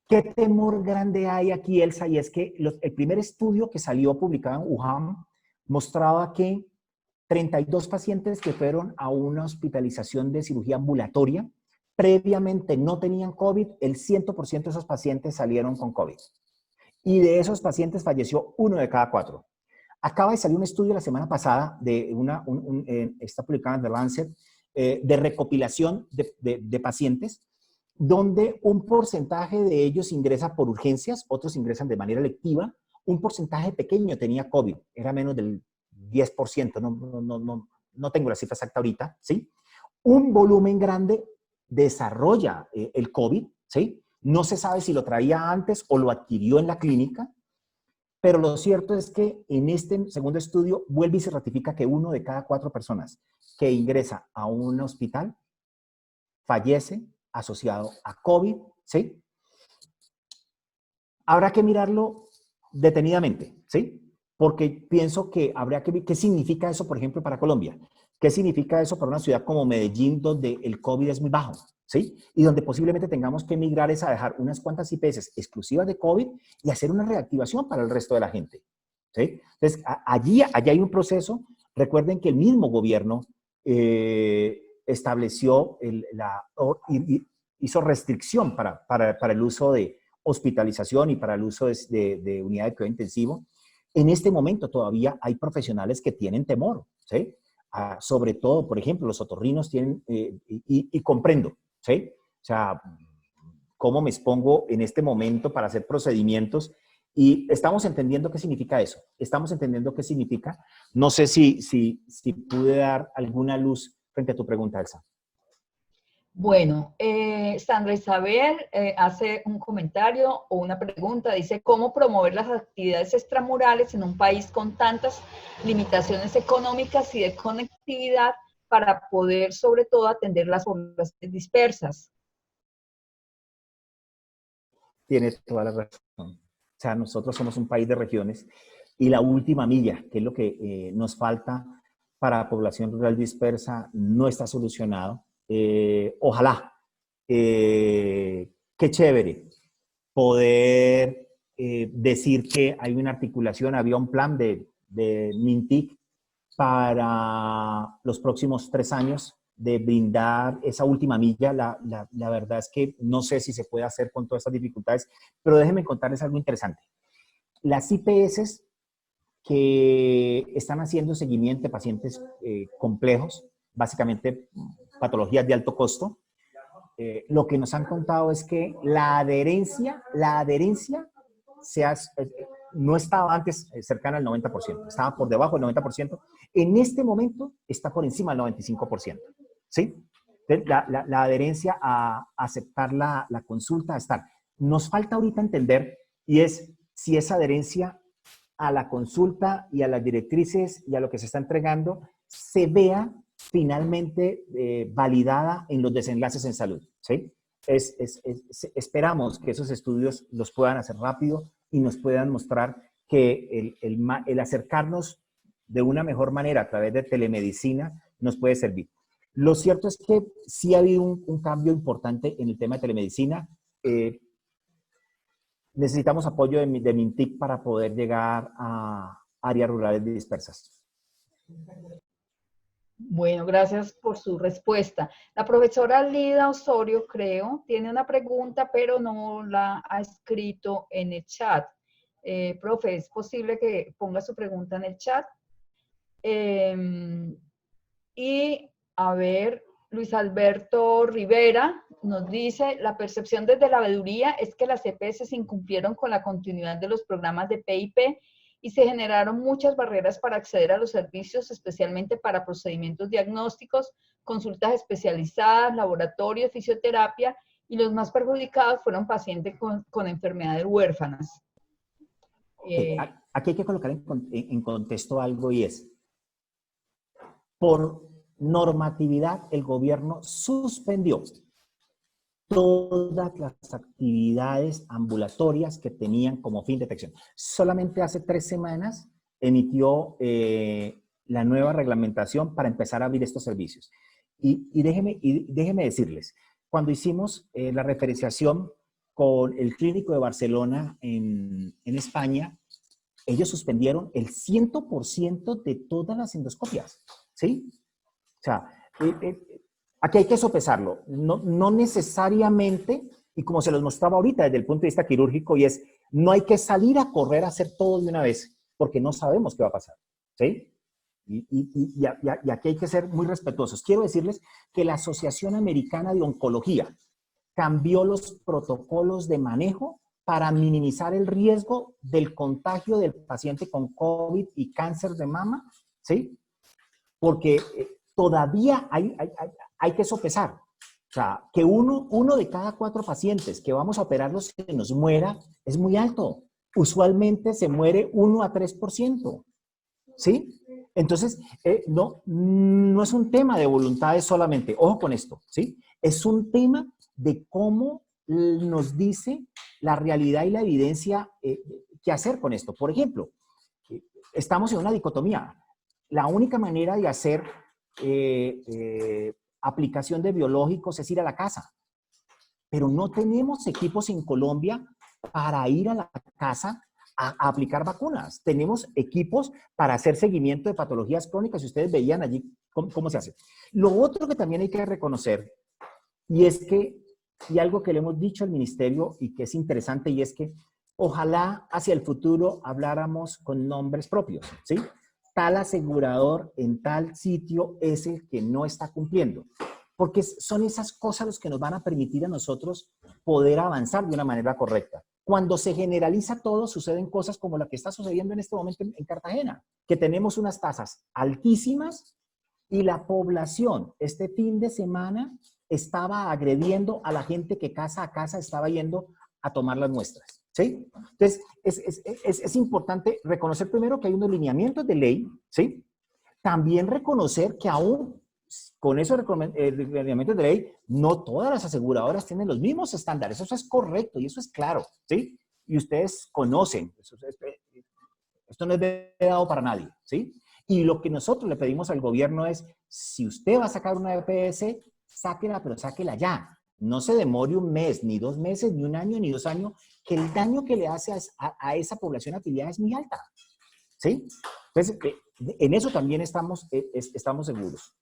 ¿Qué temor grande hay aquí, Elsa? Y es que el primer estudio que salió publicado en Wuhan mostraba que 32 pacientes que fueron a una hospitalización de cirugía ambulatoria previamente no tenían COVID, el 100% de esos pacientes salieron con COVID. Y de esos pacientes falleció 1 de cada 4. Acaba de salir un estudio la semana pasada, está publicado en The Lancet, de recopilación de pacientes, donde un porcentaje de ellos ingresa por urgencias, otros ingresan de manera electiva, un porcentaje pequeño tenía COVID, era menos del 10%, no tengo la cifra exacta ahorita, ¿sí? Un volumen grande desarrolla el COVID, ¿sí? No se sabe si lo traía antes o lo adquirió en la clínica, pero lo cierto es que en este segundo estudio vuelve y se ratifica que 1 de cada 4 personas que ingresa a un hospital fallece asociado a COVID, ¿sí? Habrá que mirarlo detenidamente, ¿sí? Porque pienso que habría que ver qué significa eso, por ejemplo, para Colombia. ¿Qué significa eso para una ciudad como Medellín, donde el COVID es muy bajo, ¿sí? Y donde posiblemente tengamos que migrar a dejar unas cuantas IPS exclusivas de COVID y hacer una reactivación para el resto de la gente, ¿sí? Entonces, allí hay un proceso. Recuerden que el mismo gobierno estableció, hizo restricción para el uso de hospitalización y para el uso de unidad de cuidado intensivo. En este momento todavía hay profesionales que tienen temor, ¿sí? Sobre todo, por ejemplo, los otorrinos tienen, y comprendo, ¿sí? O sea, cómo me expongo en este momento para hacer procedimientos. Y estamos entendiendo qué significa eso. Estamos entendiendo qué significa. No sé si pude dar alguna luz frente a tu pregunta, Elsa. Bueno, Sandra Isabel hace un comentario o una pregunta. Dice, ¿cómo promover las actividades extramurales en un país con tantas limitaciones económicas y de conectividad para poder, sobre todo, atender las poblaciones dispersas? Tienes toda la razón. O sea, nosotros somos un país de regiones y la última milla, que es lo que nos falta para la población rural dispersa, no está solucionado. Ojalá, qué chévere poder decir que hay una articulación, había un plan de MINTIC para los próximos 3 años de brindar esa última milla. La verdad es que no sé si se puede hacer con todas estas dificultades, pero déjenme contarles algo interesante. Las IPS que están haciendo seguimiento de pacientes complejos, básicamente patologías de alto costo, lo que nos han contado es que la adherencia no estaba antes cercana al 90%, estaba por debajo del 90%, en este momento está por encima del 95%, ¿sí? Entonces, la adherencia a aceptar la consulta, a estar. Nos falta ahorita entender, y es si esa adherencia a la consulta y a las directrices y a lo que se está entregando se vea finalmente validada en los desenlaces en salud, ¿sí? Esperamos que esos estudios los puedan hacer rápido y nos puedan mostrar que el acercarnos de una mejor manera a través de telemedicina nos puede servir. Lo cierto es que sí ha habido un cambio importante en el tema de telemedicina. Necesitamos apoyo de MINTIC para poder llegar a áreas rurales dispersas. Bueno, gracias por su respuesta. La profesora Lida Osorio, creo, tiene una pregunta, pero no la ha escrito en el chat. Profe, ¿es posible que ponga su pregunta en el chat? Y, a ver, Luis Alberto Rivera nos dice, la percepción desde la veeduría es que las EPS incumplieron con la continuidad de los programas de PIP y se generaron muchas barreras para acceder a los servicios, especialmente para procedimientos diagnósticos, consultas especializadas, laboratorio, fisioterapia, y los más perjudicados fueron pacientes con enfermedades huérfanas. Aquí hay que colocar en contexto algo, y es, por normatividad, el gobierno suspendió todas las actividades ambulatorias que tenían como fin de detección. Solamente hace 3 semanas emitió la nueva reglamentación para empezar a abrir estos servicios. Y déjeme decirles, cuando hicimos la referenciación con el Clínico de Barcelona en España, ellos suspendieron el 100% de todas las endoscopias, ¿sí? O sea, aquí hay que sopesarlo. No necesariamente, y como se los mostraba ahorita desde el punto de vista quirúrgico, y es, no hay que salir a correr a hacer todo de una vez, porque no sabemos qué va a pasar, ¿sí? Y aquí hay que ser muy respetuosos. Quiero decirles que la Asociación Americana de Oncología cambió los protocolos de manejo para minimizar el riesgo del contagio del paciente con COVID y cáncer de mama, ¿sí? Porque todavía hay que sopesar. O sea, que uno de cada 4 pacientes que vamos a operarlos que nos muera es muy alto. Usualmente se muere 1 a 3%, ¿sí? Entonces, no es un tema de voluntades solamente. Ojo con esto, ¿sí? Es un tema de cómo nos dice la realidad y la evidencia qué hacer con esto. Por ejemplo, estamos en una dicotomía. La única manera de hacer aplicación de biológicos es ir a la casa, pero no tenemos equipos en Colombia para ir a la casa a aplicar vacunas. Tenemos equipos para hacer seguimiento de patologías crónicas, y ustedes veían allí cómo se hace. Lo otro que también hay que reconocer, y es que, y algo que le hemos dicho al ministerio y que es interesante, y es que ojalá hacia el futuro habláramos con nombres propios, ¿sí? Tal asegurador en tal sitio es el que no está cumpliendo. porque son esas cosas las que nos van a permitir a nosotros poder avanzar de una manera correcta. Cuando se generaliza todo, suceden cosas como la que está sucediendo en este momento en Cartagena, que tenemos unas tasas altísimas y la población este fin de semana estaba agrediendo a la gente que casa a casa estaba yendo a tomar las muestras, ¿sí? Entonces, es importante reconocer primero que hay unos lineamientos de ley, ¿sí? También reconocer que aún con esos lineamientos de ley, no todas las aseguradoras tienen los mismos estándares. Eso es correcto y eso es claro, ¿sí? Y ustedes conocen, esto no es dado para nadie, ¿sí? Y lo que nosotros le pedimos al gobierno es, si usted va a sacar una EPS, sáquela, pero sáquela ya. No se demore un mes, ni 2 meses, ni 1 año, ni 2 años, que el daño que le hace a esa población afiliada es muy alta, ¿sí? Entonces, en eso también estamos seguros.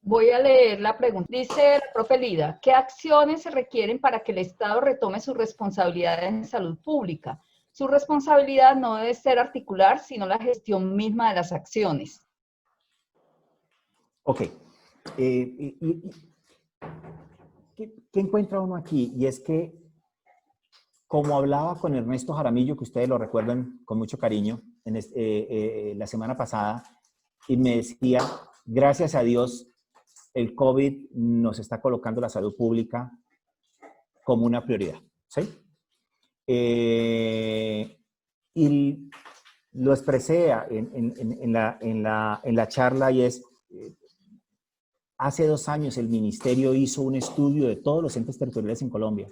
Voy a leer la pregunta. Dice la profe Lida, ¿qué acciones se requieren para que el Estado retome su responsabilidad en salud pública? Su responsabilidad no debe ser articular, sino la gestión misma de las acciones. Ok. ¿Qué encuentra uno aquí? Y es que, como hablaba con Ernesto Jaramillo, que ustedes lo recuerdan con mucho cariño, la semana pasada, y me decía, gracias a Dios, el COVID nos está colocando la salud pública como una prioridad, ¿sí? Y lo expresé en la charla y es, hace 2 años el ministerio hizo un estudio de todos los entes territoriales en Colombia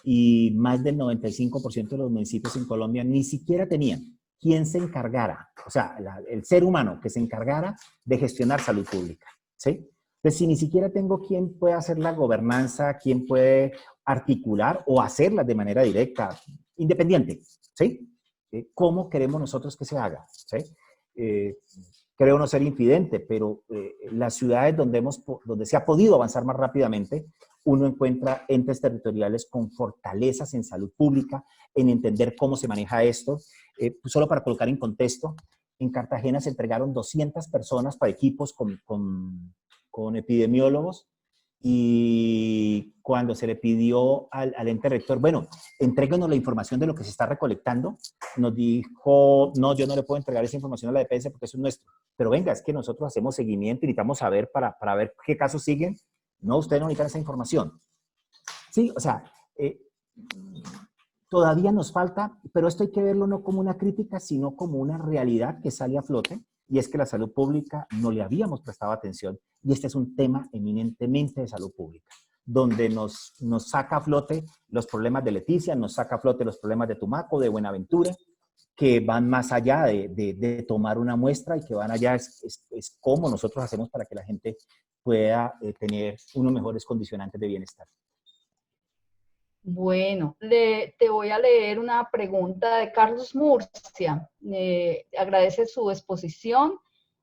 y más del 95% de los municipios en Colombia ni siquiera tenían quien se encargara, o sea, el ser humano que se encargara de gestionar salud pública, ¿sí? Entonces, si ni siquiera tengo quien pueda hacer la gobernanza, quien puede articular o hacerla de manera directa, independiente, ¿sí? ¿Cómo queremos nosotros que se haga? ¿Sí? Creo no ser infidente, pero las ciudades donde se ha podido avanzar más rápidamente, uno encuentra entes territoriales con fortalezas en salud pública, en entender cómo se maneja esto. Solo para colocar en contexto, en Cartagena se entregaron 200 personas para equipos con epidemiólogos, y cuando se le pidió al ente rector, bueno, entréguenos la información de lo que se está recolectando, nos dijo, no, yo no le puedo entregar esa información a la EPS porque eso es nuestro. Pero venga, es que nosotros hacemos seguimiento y necesitamos saber para ver qué casos siguen. No, ustedes no necesitan esa información. Sí, o sea, todavía nos falta, pero esto hay que verlo no como una crítica, sino como una realidad que sale a flote, y es que la salud pública no le habíamos prestado atención, y este es un tema eminentemente de salud pública, donde nos saca a flote los problemas de Leticia, nos saca a flote los problemas de Tumaco, de Buenaventura, que van más allá de tomar una muestra y que van allá es cómo nosotros hacemos para que la gente pueda tener unos mejores condicionantes de bienestar. Bueno, te voy a leer una pregunta de Carlos Murcia. Agradece su exposición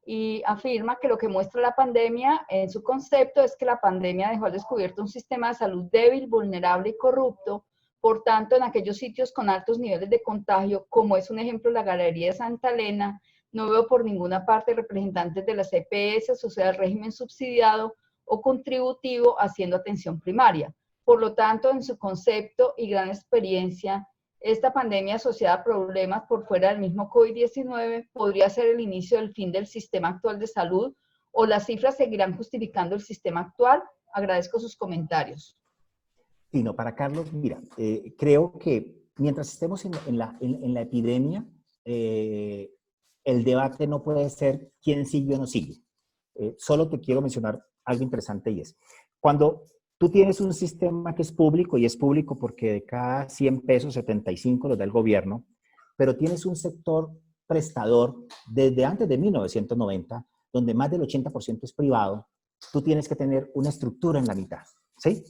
y afirma que lo que muestra la pandemia en su concepto es que la pandemia dejó al descubierto un sistema de salud débil, vulnerable y corrupto. Por tanto, en aquellos sitios con altos niveles de contagio, como es un ejemplo la Galería de Santa Elena, no veo por ninguna parte representantes de las EPS, o sea, el régimen subsidiado o contributivo, haciendo atención primaria. Por lo tanto, en su concepto y gran experiencia, esta pandemia asociada a problemas por fuera del mismo COVID-19 podría ser el inicio del fin del sistema actual de salud, o las cifras seguirán justificando el sistema actual. Agradezco sus comentarios. Y no, para Carlos, mira, creo que mientras estemos en la epidemia, el debate no puede ser quién sigue o no sigue. Solo te quiero mencionar algo interesante, y es, cuando tú tienes un sistema que es público, y es público porque de cada 100 pesos, 75 los da el gobierno, pero tienes un sector prestador desde antes de 1990, donde más del 80% es privado, tú tienes que tener una estructura en la mitad, ¿sí?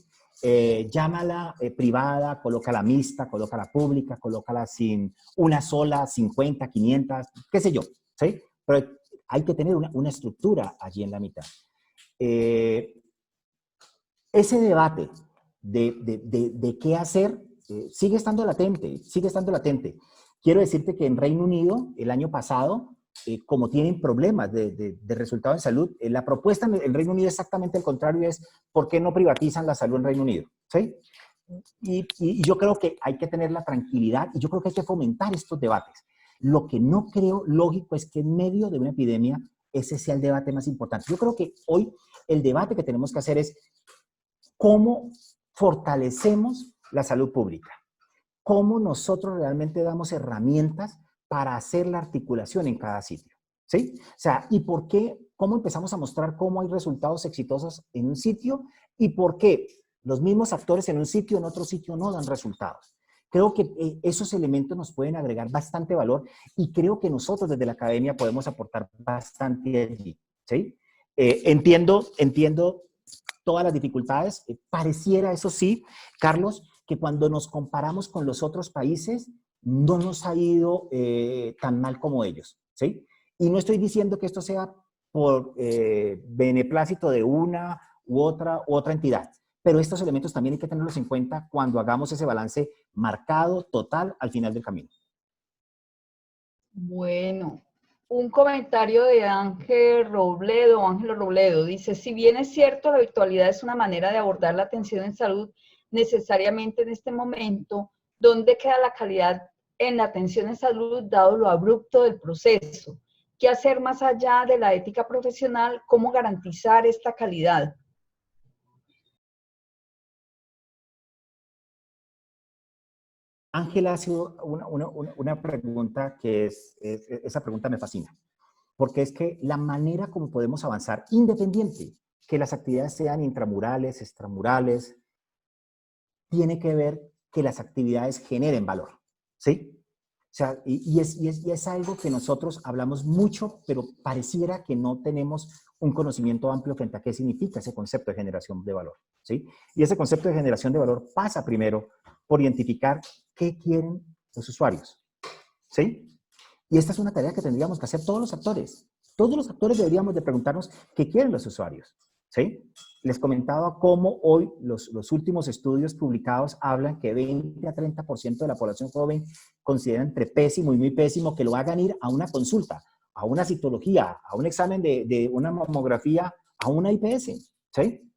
Llámala privada, colócala mixta, colócala pública, colócala sin una sola, 50, 500, qué sé yo, ¿sí? Pero hay que tener una estructura allí en la mitad. Ese debate de qué hacer sigue estando latente, sigue estando latente. Quiero decirte que en Reino Unido, el año pasado, como tienen problemas de resultados en salud, la propuesta en el Reino Unido es exactamente el contrario, es ¿por qué no privatizan la salud en Reino Unido? ¿Sí? Y yo creo que hay que tener la tranquilidad y yo creo que hay que fomentar estos debates. Lo que no creo lógico es que en medio de una epidemia ese sea el debate más importante. Yo creo que hoy el debate que tenemos que hacer es cómo fortalecemos la salud pública, cómo nosotros realmente damos herramientas para hacer la articulación en cada sitio, ¿sí? O sea, ¿y por qué? ¿Cómo empezamos a mostrar cómo hay resultados exitosos en un sitio y por qué los mismos actores en un sitio, en otro sitio no dan resultados? Creo que esos elementos nos pueden agregar bastante valor y creo que nosotros desde la academia podemos aportar bastante allí, ¿sí? Entiendo todas las dificultades. Pareciera, eso sí, Carlos, que cuando nos comparamos con los otros países, no nos ha ido tan mal como ellos, ¿sí? Y no estoy diciendo que esto sea por beneplácito de una u otra entidad, pero estos elementos también hay que tenerlos en cuenta cuando hagamos ese balance marcado, total, al final del camino. Bueno, un comentario de Ángelo Robledo, dice, si bien es cierto, la virtualidad es una manera de abordar la atención en salud, necesariamente en este momento, ¿dónde queda la calidad en la atención en salud dado lo abrupto del proceso? ¿Qué hacer más allá de la ética profesional? ¿Cómo garantizar esta calidad? Ángela ha sido una pregunta que esa pregunta me fascina, porque es que la manera como podemos avanzar, independiente que las actividades sean intramurales, extramurales, tiene que ver que las actividades generen valor, ¿sí? O sea, y es algo que nosotros hablamos mucho, pero pareciera que no tenemos un conocimiento amplio frente a qué significa ese concepto de generación de valor, ¿sí? Y ese concepto de generación de valor pasa primero por identificar qué quieren los usuarios, ¿sí? Y esta es una tarea que tendríamos que hacer todos los actores. Todos los actores deberíamos de preguntarnos qué quieren los usuarios, ¿sí? Les comentaba cómo hoy los últimos estudios publicados hablan que 20 a 30% de la población joven considera entre pésimo y muy pésimo que lo hagan ir a una consulta, a una citología, a un examen de una mamografía, a una IPS, ¿sí?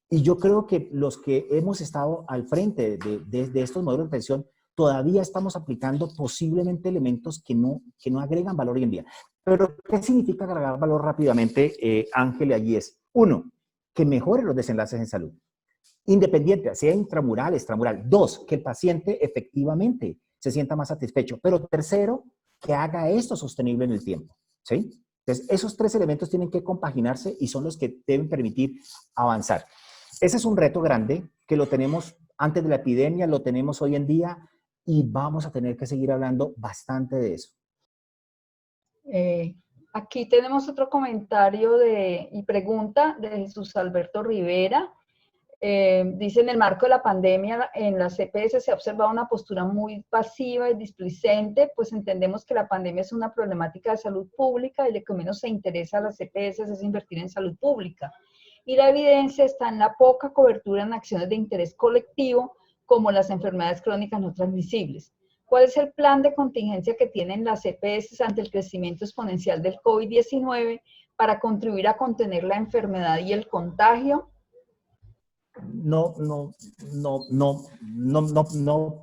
Y yo creo que los que hemos estado al frente de estos modelos de atención todavía estamos aplicando posiblemente elementos que no agregan valor hoy en día. Pero, ¿qué significa agregar valor rápidamente, Ángel? Y allí es, uno, que mejore los desenlaces en salud, independiente, sea intramural, extramural. Dos, que el paciente efectivamente se sienta más satisfecho. Pero tercero, que haga esto sostenible en el tiempo, ¿sí? Entonces, esos tres elementos tienen que compaginarse y son los que deben permitir avanzar. Ese es un reto grande que lo tenemos antes de la epidemia, lo tenemos hoy en día y vamos a tener que seguir hablando bastante de eso. Aquí tenemos otro comentario y pregunta de Jesús Alberto Rivera. Dice, en el marco de la pandemia, en las EPS se ha observado una postura muy pasiva y displicente, pues entendemos que la pandemia es una problemática de salud pública y lo que menos se interesa a las EPS es invertir en salud pública. Y la evidencia está en la poca cobertura en acciones de interés colectivo, como las enfermedades crónicas no transmisibles. ¿Cuál es el plan de contingencia que tienen las EPS ante el crecimiento exponencial del COVID-19 para contribuir a contener la enfermedad y el contagio? No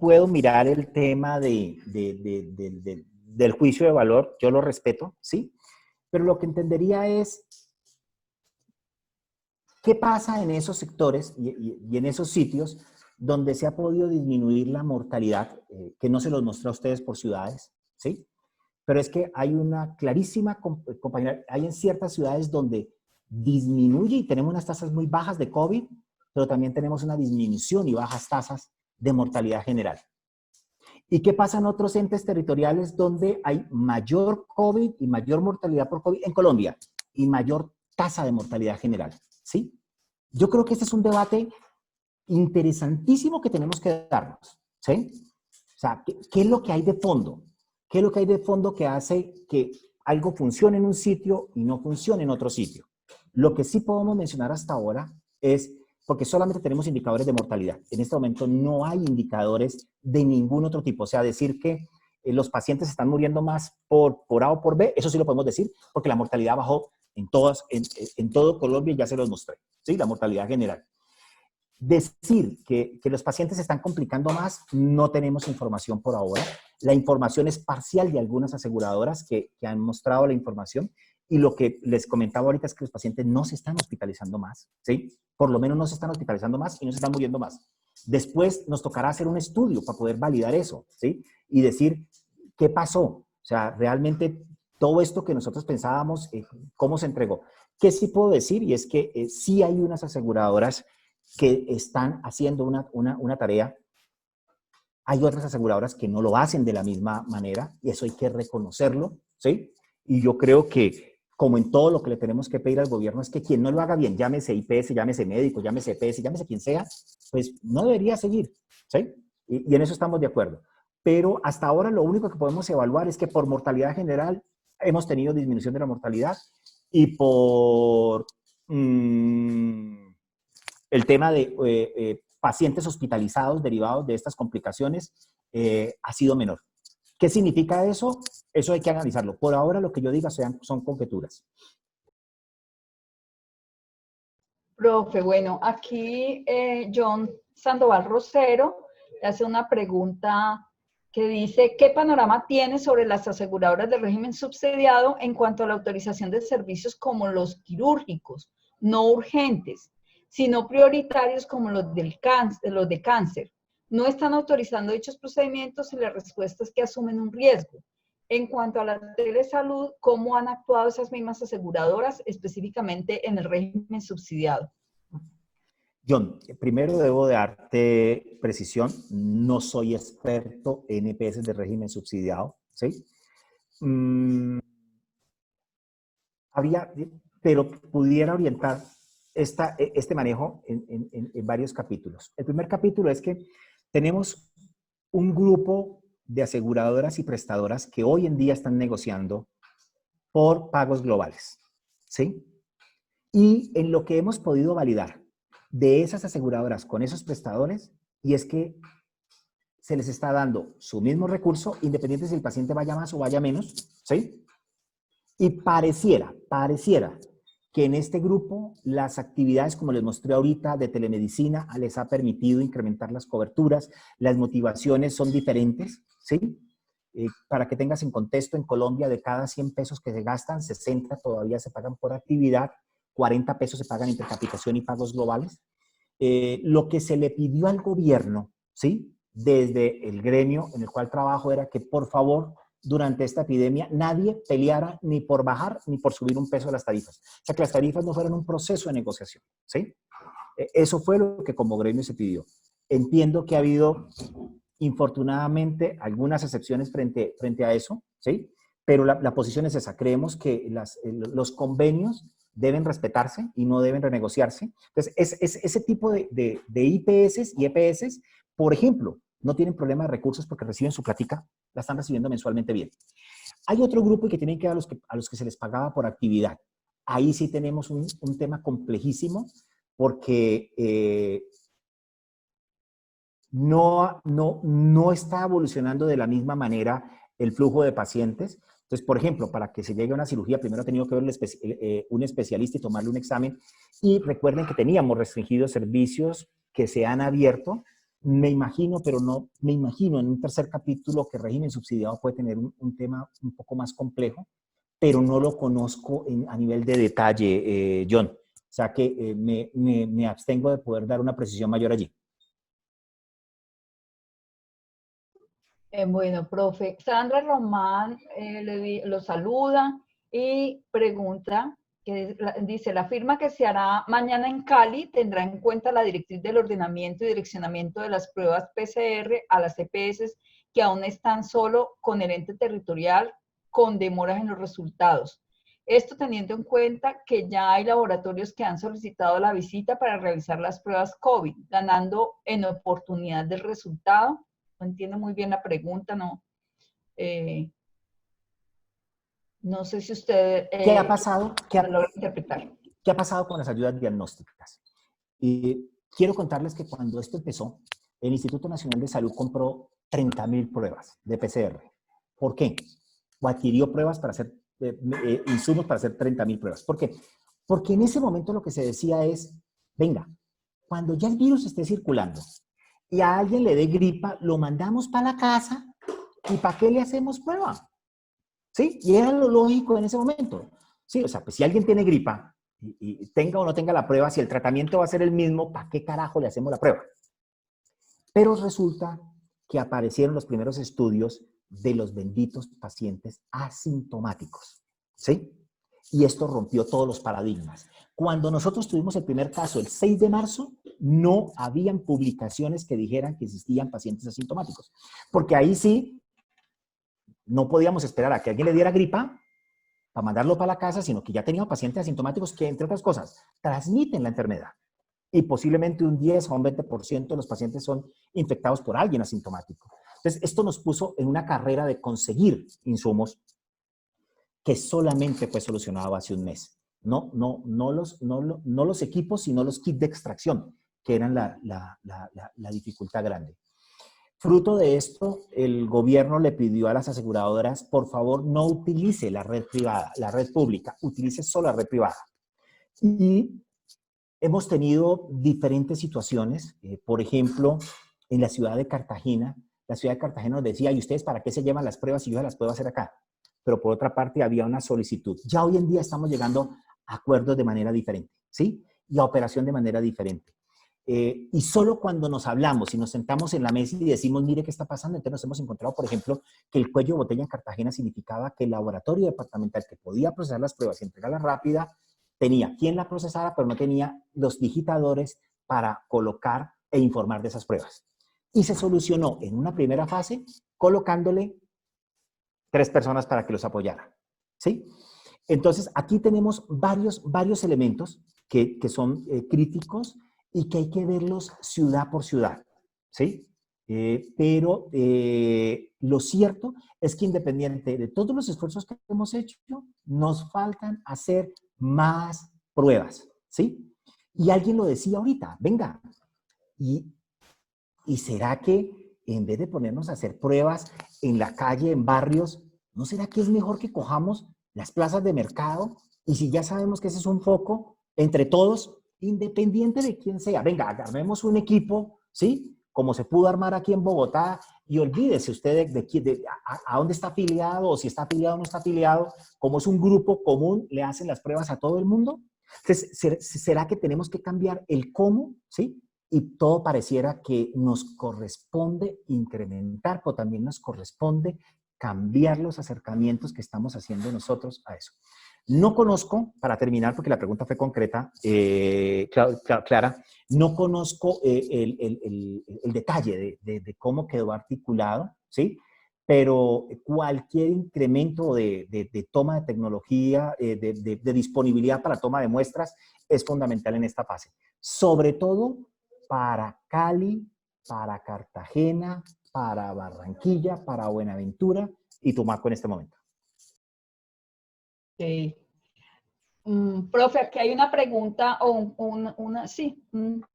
puedo mirar el tema del juicio de valor, yo lo respeto, ¿sí? Pero lo que entendería es qué pasa en esos sectores y en esos sitios donde se ha podido disminuir la mortalidad, que no se los mostré a ustedes por ciudades, ¿sí? Pero es que hay una clarísima compañía, hay en ciertas ciudades donde disminuye y tenemos unas tasas muy bajas de COVID, pero también tenemos una disminución y bajas tasas de mortalidad general. ¿Y qué pasa en otros entes territoriales donde hay mayor COVID y mayor mortalidad por COVID en Colombia y mayor tasa de mortalidad general? ¿Sí? Yo creo que este es un debate interesantísimo que tenemos que darnos. ¿Sí? O sea, ¿qué es lo que hay de fondo? ¿Qué es lo que hay de fondo que hace que algo funcione en un sitio y no funcione en otro sitio? Lo que sí podemos mencionar hasta ahora es, porque solamente tenemos indicadores de mortalidad. En este momento no hay indicadores de ningún otro tipo. O sea, decir que los pacientes están muriendo más por A o por B, eso sí lo podemos decir, porque la mortalidad bajó en todo Colombia, y ya se los mostré, ¿sí? La mortalidad general. Decir que los pacientes se están complicando más, no tenemos información por ahora. La información es parcial de algunas aseguradoras que han mostrado la información, y lo que les comentaba ahorita es que los pacientes no se están hospitalizando más, ¿sí? Por lo menos no se están hospitalizando más y no se están muriendo más. Después nos tocará hacer un estudio para poder validar eso, ¿sí? Y decir, ¿qué pasó? O sea, realmente todo esto que nosotros pensábamos, ¿cómo se entregó? ¿Qué sí puedo decir? Y es que sí hay unas aseguradoras que están haciendo una tarea. Hay otras aseguradoras que no lo hacen de la misma manera, y eso hay que reconocerlo, ¿sí? Y yo creo que, como en todo lo que le tenemos que pedir al gobierno, es que quien no lo haga bien, llámese IPS, llámese médico, llámese EPS, llámese quien sea, pues no debería seguir, ¿sí? Y en eso estamos de acuerdo. Pero hasta ahora lo único que podemos evaluar es que por mortalidad general hemos tenido disminución de la mortalidad, y por el tema de pacientes hospitalizados derivados de estas complicaciones ha sido menor. ¿Qué significa eso? Eso hay que analizarlo. Por ahora lo que yo diga son conjeturas. Profe, bueno, aquí John Sandoval Rosero le hace una pregunta que dice, ¿qué panorama tiene sobre las aseguradoras del régimen subsidiado en cuanto a la autorización de servicios como los quirúrgicos, no urgentes, sino prioritarios como los de cáncer? No están autorizando dichos procedimientos y la respuesta es que asumen un riesgo. En cuanto a la telesalud, ¿cómo han actuado esas mismas aseguradoras específicamente en el régimen subsidiado? John, primero debo darte precisión, no soy experto en EPS de régimen subsidiado, ¿sí? Habría, pero pudiera orientar este manejo en varios capítulos. El primer capítulo es que tenemos un grupo de aseguradoras y prestadoras que hoy en día están negociando por pagos globales, ¿sí? Y en lo que hemos podido validar de esas aseguradoras con esos prestadores, y es que se les está dando su mismo recurso, independiente si el paciente vaya más o vaya menos, ¿sí? Y pareciera que en este grupo las actividades, como les mostré ahorita, de telemedicina, les ha permitido incrementar las coberturas, las motivaciones son diferentes, ¿sí? Para que tengas en contexto, en Colombia de cada 100 pesos que se gastan, 60 todavía se pagan por actividad, 40 pesos se pagan entre capitación y pagos globales. Lo que se le pidió al gobierno, ¿sí? Desde el gremio en el cual trabajo era que por favor durante esta epidemia nadie peleara ni por bajar ni por subir un peso de las tarifas. O sea, que las tarifas no fueran un proceso de negociación, ¿sí? Eso fue lo que como gremio se pidió. Entiendo que ha habido, infortunadamente, algunas excepciones frente a eso, ¿sí? Pero la posición es esa. Creemos que los convenios deben respetarse y no deben renegociarse. Entonces, ese tipo de IPS y EPS, por ejemplo, no tienen problema de recursos porque reciben su platica, la están recibiendo mensualmente bien. Hay otro grupo que tienen que ver a los que se les pagaba por actividad. Ahí sí tenemos un tema complejísimo porque no está evolucionando de la misma manera el flujo de pacientes. Entonces, por ejemplo, para que se llegue a una cirugía, primero ha tenido que ver un especialista y tomarle un examen. Y recuerden que teníamos restringidos servicios que se han abierto. Me imagino, pero no me imagino en un tercer capítulo que régimen subsidiado puede tener un tema un poco más complejo, pero no lo conozco a nivel de detalle, John. O sea que me abstengo de poder dar una precisión mayor allí. Bueno, profe, Sandra Román lo saluda y pregunta, dice, la firma que se hará mañana en Cali tendrá en cuenta la directriz del ordenamiento y direccionamiento de las pruebas PCR a las EPS que aún están solo con el ente territorial con demoras en los resultados. Esto teniendo en cuenta que ya hay laboratorios que han solicitado la visita para realizar las pruebas COVID, ganando en oportunidad del resultado. No entiendo muy bien la pregunta, no. No sé si usted ¿Qué ha pasado? lo logra interpretar. ¿Qué ha pasado con las ayudas diagnósticas? Quiero contarles que cuando esto empezó, el Instituto Nacional de Salud compró 30.000 pruebas de PCR. ¿Por qué? O adquirió pruebas para hacer, insumos para hacer 30.000 pruebas. ¿Por qué? Porque en ese momento lo que se decía es, venga, cuando ya el virus esté circulando y a alguien le dé gripa, lo mandamos para la casa y ¿para qué le hacemos prueba? ¿Sí? Y era lo lógico en ese momento. Sí, o sea, pues si alguien tiene gripa y tenga o no tenga la prueba, si el tratamiento va a ser el mismo, ¿para qué carajo le hacemos la prueba? Pero resulta que aparecieron los primeros estudios de los benditos pacientes asintomáticos, ¿sí? Y esto rompió todos los paradigmas. Cuando nosotros tuvimos el primer caso el 6 de marzo, no habían publicaciones que dijeran que existían pacientes asintomáticos, porque ahí sí no podíamos esperar a que alguien le diera gripa para mandarlo para la casa, sino que ya teníamos pacientes asintomáticos que, entre otras cosas, transmiten la enfermedad. Y posiblemente un 10 o un 20% de los pacientes son infectados por alguien asintomático. Entonces, esto nos puso en una carrera de conseguir insumos que solamente fue solucionado hace un mes. No los equipos, sino los kits de extracción, que eran la dificultad grande. Fruto de esto, el gobierno le pidió a las aseguradoras, por favor, no utilice la red privada, la red pública, utilice solo la red privada. Y hemos tenido diferentes situaciones, por ejemplo, en la ciudad de Cartagena nos decía, ¿y ustedes para qué se llevan las pruebas si yo las puedo hacer acá? Pero por otra parte había una solicitud. Ya hoy en día estamos llegando a acuerdos de manera diferente, ¿sí? Y a operación de manera diferente. Y solo cuando nos hablamos y nos sentamos en la mesa y decimos, mire qué está pasando, entonces nos hemos encontrado, por ejemplo, que el cuello de botella en Cartagena significaba que el laboratorio departamental que podía procesar las pruebas y entregarlas rápida, tenía quien la procesara, pero no tenía los digitadores para colocar e informar de esas pruebas. Y se solucionó en una primera fase colocándole 3 personas para que los apoyaran, ¿sí? Entonces, aquí tenemos varios elementos que son críticos y que hay que verlos ciudad por ciudad, ¿sí? Pero lo cierto es que independiente de todos los esfuerzos que hemos hecho, nos faltan hacer más pruebas, ¿sí? Y alguien lo decía ahorita, venga, ¿y será que en vez de ponernos a hacer pruebas en la calle, en barrios, ¿no será que es mejor que cojamos las plazas de mercado? Y si ya sabemos que ese es un foco, entre todos, independiente de quién sea, venga, armemos un equipo, ¿sí? Como se pudo armar aquí en Bogotá, y olvídese usted a dónde está afiliado, o si está afiliado o no está afiliado, como es un grupo común, le hacen las pruebas a todo el mundo. Entonces, ¿será que tenemos que cambiar el cómo, ¿sí? Y todo pareciera que nos corresponde incrementar, pero también nos corresponde cambiar los acercamientos que estamos haciendo nosotros a eso. No conozco, para terminar, porque la pregunta fue concreta, Clara, no conozco el detalle de cómo quedó articulado, ¿sí? Pero cualquier incremento de toma de tecnología, de disponibilidad para toma de muestras, es fundamental en esta fase. Sobre todo para Cali, para Cartagena, para Barranquilla, para Buenaventura y Tumaco en este momento. Sí. Profe, aquí hay una pregunta o un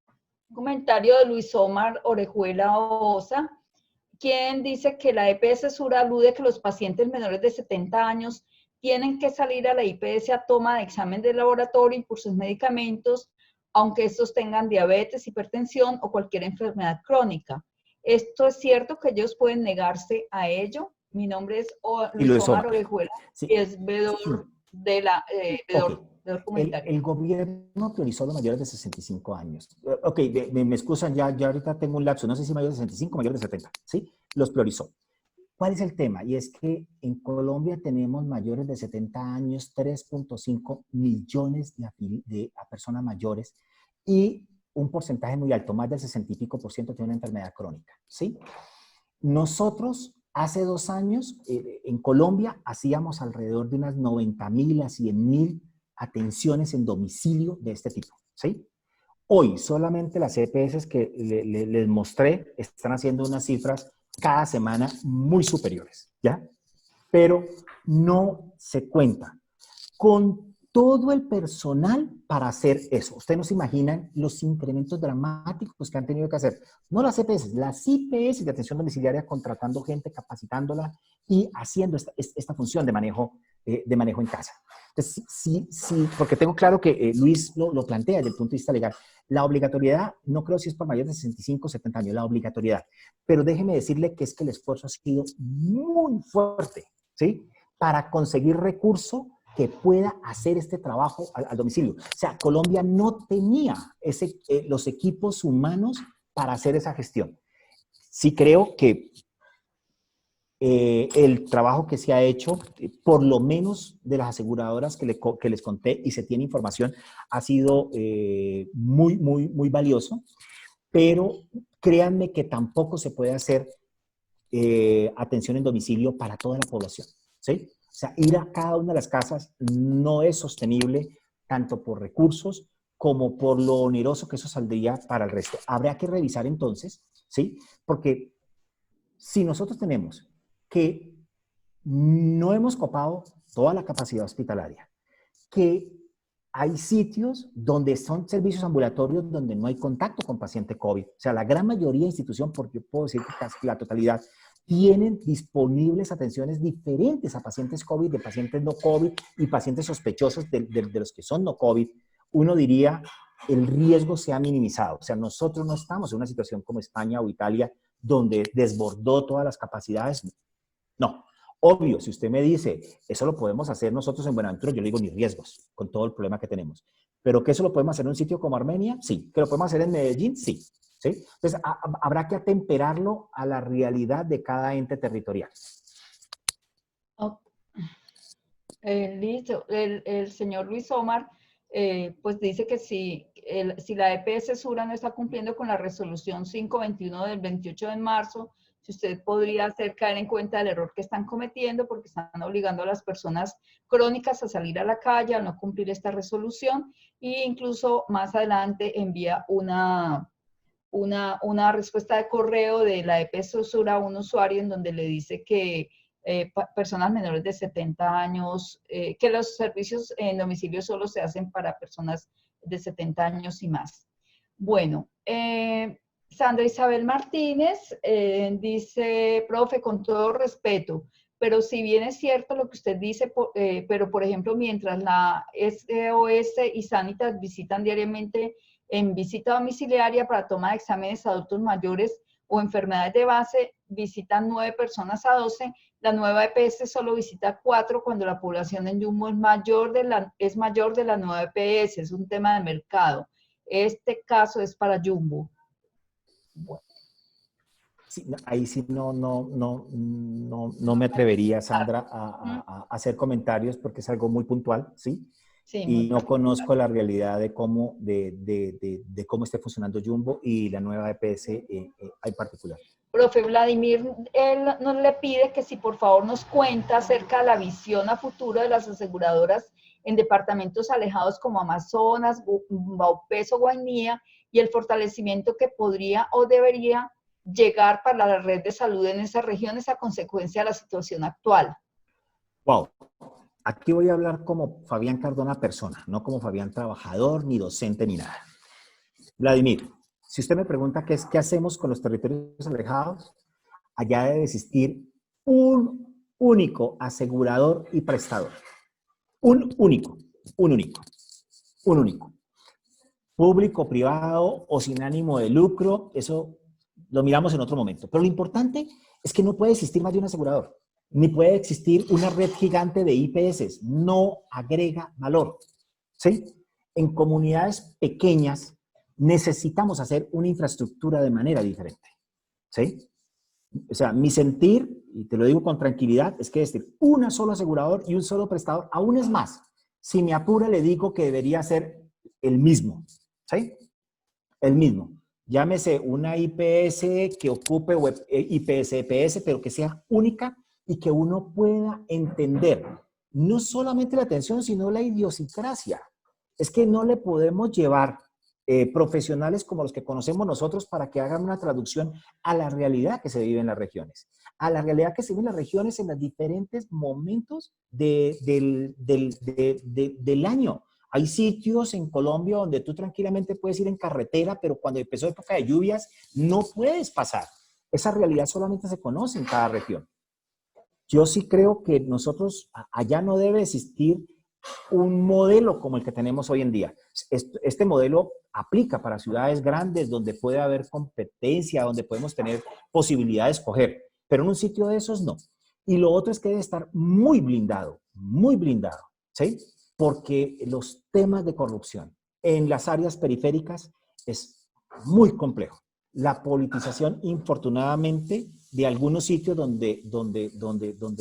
comentario de Luis Omar Orejuela Osa, quien dice que la EPS Sur alude que los pacientes menores de 70 años tienen que salir a la IPS a toma de examen de laboratorio y por sus medicamentos, aunque estos tengan diabetes, hipertensión o cualquier enfermedad crónica. ¿Esto es cierto que ellos pueden negarse a ello? Mi nombre es Luis Omar Orejuela, sí. Y es vedor de la el gobierno priorizó los mayores de 65 años. Ok, me excusan, ya ahorita tengo un lapso, no sé si mayores de 65 o mayores de 70, ¿sí? Los priorizó. ¿Cuál es el tema? Y es que en Colombia tenemos mayores de 70 años, 3.5 millones de personas mayores y un porcentaje muy alto, más del 60 y pico % tiene una enfermedad crónica, ¿sí? Nosotros hace 2 años en Colombia hacíamos alrededor de unas 90.000 a 100.000 atenciones en domicilio de este tipo, ¿sí? Hoy solamente las EPS que les mostré están haciendo unas cifras cada semana muy superiores, ¿ya? Pero no se cuenta con todo el personal para hacer eso. Ustedes no se imaginan los incrementos dramáticos que han tenido que hacer. No las EPS, las IPS de atención domiciliaria, contratando gente, capacitándola y haciendo esta función de manejo en casa. Entonces, sí, porque tengo claro que Luis lo plantea desde el punto de vista legal. La obligatoriedad, no creo si es para mayores de 65 o 70 años, la obligatoriedad. Pero déjeme decirle que es que el esfuerzo ha sido muy fuerte, ¿sí? Para conseguir recurso que pueda hacer este trabajo al domicilio. O sea, Colombia no tenía los equipos humanos para hacer esa gestión. Sí creo que el trabajo que se ha hecho, por lo menos de las aseguradoras que les conté y se tiene información, ha sido muy, muy, muy valioso, pero créanme que tampoco se puede hacer atención en domicilio para toda la población, ¿sí? O sea, ir a cada una de las casas no es sostenible, tanto por recursos como por lo oneroso que eso saldría para el resto. Habría que revisar entonces, ¿sí? Porque si nosotros tenemos que no hemos copado toda la capacidad hospitalaria, que hay sitios donde son servicios ambulatorios donde no hay contacto con paciente COVID. O sea, la gran mayoría de instituciones, porque puedo decir que casi la totalidad, tienen disponibles atenciones diferentes a pacientes COVID, de pacientes no COVID y pacientes sospechosos de los que son no COVID. Uno diría, el riesgo se ha minimizado. O sea, nosotros no estamos en una situación como España o Italia, donde desbordó todas las capacidades. No. Obvio, si usted me dice, eso lo podemos hacer nosotros en Buenaventura, yo le digo ni riesgos, con todo el problema que tenemos. Pero que eso lo podemos hacer en un sitio como Armenia, sí. Que lo podemos hacer en Medellín, sí. ¿Sí? Entonces, habrá que atemperarlo a la realidad de cada ente territorial. Oh. Listo. El señor Luis Omar, pues dice que si la EPS Sura no está cumpliendo con la resolución 521 del 28 de marzo, si usted podría hacer caer en cuenta el error que están cometiendo porque están obligando a las personas crónicas a salir a la calle al no cumplir esta resolución, e incluso más adelante envía una respuesta de correo de la EPS Sura a un usuario en donde le dice que personas menores de 70 años, que los servicios en domicilio solo se hacen para personas de 70 años y más. Bueno, Sandra Isabel Martínez dice, profe, con todo respeto, pero si bien es cierto lo que usted dice, pero por ejemplo, mientras la SOS y Sanitas visitan diariamente en visita domiciliaria para toma de exámenes a adultos mayores o enfermedades de base, visitan 9 personas a 12, la nueva EPS solo visita 4 cuando la población en Jumbo es mayor de la nueva EPS, es un tema de mercado. Este caso es para Jumbo. Bueno. Sí, ahí sí no me atrevería, Sandra, a hacer comentarios porque es algo muy puntual, ¿sí? Sí, y no conozco la realidad de cómo esté funcionando Jumbo y la nueva EPS en particular. Profe Vladimir, él nos le pide que si por favor nos cuenta acerca de la visión a futuro de las aseguradoras en departamentos alejados como Amazonas, Vaupés o Guainía y el fortalecimiento que podría o debería llegar para la red de salud en esas regiones a consecuencia de la situación actual. Wow. Aquí voy a hablar como Fabián Cardona persona, no como Fabián trabajador, ni docente, ni nada. Vladimir, si usted me pregunta qué hacemos con los territorios alejados, allá debe existir un único asegurador y prestador. Un único. Público, privado o sin ánimo de lucro, eso lo miramos en otro momento. Pero lo importante es que no puede existir más de un asegurador. Ni puede existir una red gigante de IPS. No agrega valor. ¿Sí? En comunidades pequeñas necesitamos hacer una infraestructura de manera diferente. ¿Sí? O sea, mi sentir, y te lo digo con tranquilidad, es que decir, un solo asegurador y un solo prestador, aún es más. Si me apura, le digo que debería ser el mismo. ¿Sí? El mismo. Llámese una IPS que ocupe IPS, EPS, pero que sea única y que uno pueda entender no solamente la atención, sino la idiosincrasia. Es que no le podemos llevar profesionales como los que conocemos nosotros para que hagan una traducción a la realidad que se vive en las regiones, a la realidad que se vive en las regiones en los diferentes momentos del año. Hay sitios en Colombia donde tú tranquilamente puedes ir en carretera, pero cuando empezó época de lluvias no puedes pasar. Esa realidad solamente se conoce en cada región. Yo sí creo que nosotros, allá no debe existir un modelo como el que tenemos hoy en día. Este modelo aplica para ciudades grandes donde puede haber competencia, donde podemos tener posibilidad de escoger, pero en un sitio de esos no. Y lo otro es que debe estar muy blindado, ¿sí? Porque los temas de corrupción en las áreas periféricas es muy complejo. La politización, infortunadamente, de algunos sitios donde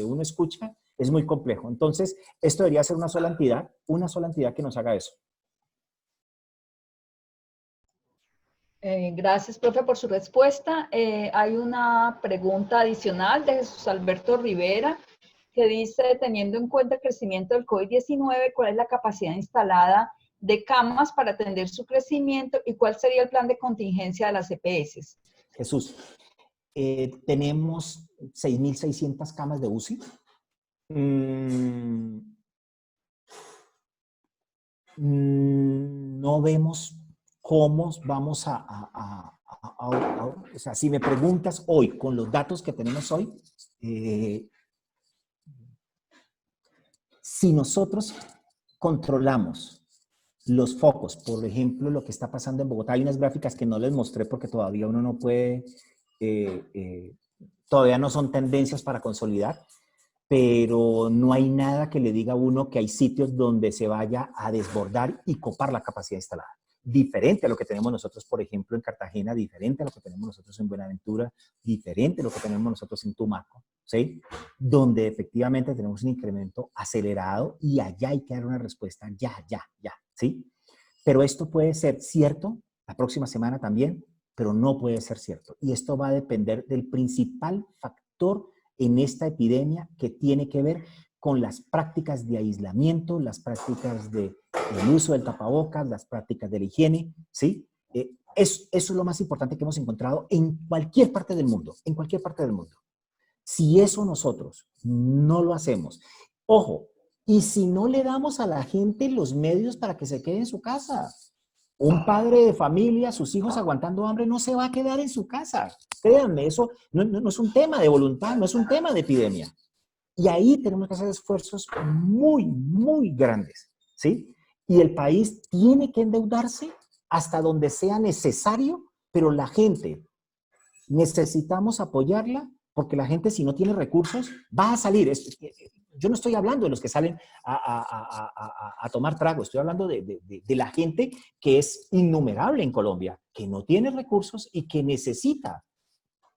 uno escucha, es muy complejo. Entonces, esto debería ser una sola entidad que nos haga eso. Gracias, profe, por su respuesta. Hay una pregunta adicional de Jesús Alberto Rivera que dice, teniendo en cuenta el crecimiento del COVID-19, ¿cuál es la capacidad instalada de camas para atender su crecimiento y cuál sería el plan de contingencia de las EPS? Jesús, tenemos 6.600 camas de UCI. No vemos cómo vamos o sea, si me preguntas hoy, con los datos que tenemos hoy, si nosotros controlamos los focos, por ejemplo, lo que está pasando en Bogotá, hay unas gráficas que no les mostré porque todavía uno no puede, todavía no son tendencias para consolidar, pero no hay nada que le diga a uno que hay sitios donde se vaya a desbordar y copar la capacidad instalada. Diferente a lo que tenemos nosotros, por ejemplo, en Cartagena, diferente a lo que tenemos nosotros en Buenaventura, diferente a lo que tenemos nosotros en Tumaco, ¿sí? Donde efectivamente tenemos un incremento acelerado y allá hay que dar una respuesta ya, ¿sí? Pero esto puede ser cierto la próxima semana también, pero no puede ser cierto. Y esto va a depender del principal factor en esta epidemia que tiene que ver con las prácticas de aislamiento, las prácticas del uso del tapabocas, las prácticas de la higiene, ¿sí? Eso es lo más importante que hemos encontrado en cualquier parte del mundo, en cualquier parte del mundo. Si eso nosotros no lo hacemos, ojo, y si no le damos a la gente los medios para que se quede en su casa, un padre de familia, sus hijos aguantando hambre, no se va a quedar en su casa. Créanme, eso no es un tema de voluntad, no es un tema de epidemia. Y ahí tenemos que hacer esfuerzos muy grandes, ¿sí? Y el país tiene que endeudarse hasta donde sea necesario, pero la gente, necesitamos apoyarla porque la gente, si no tiene recursos, va a salir. Yo no estoy hablando de los que salen a tomar trago, estoy hablando de la gente que es innumerable en Colombia, que no tiene recursos y que necesita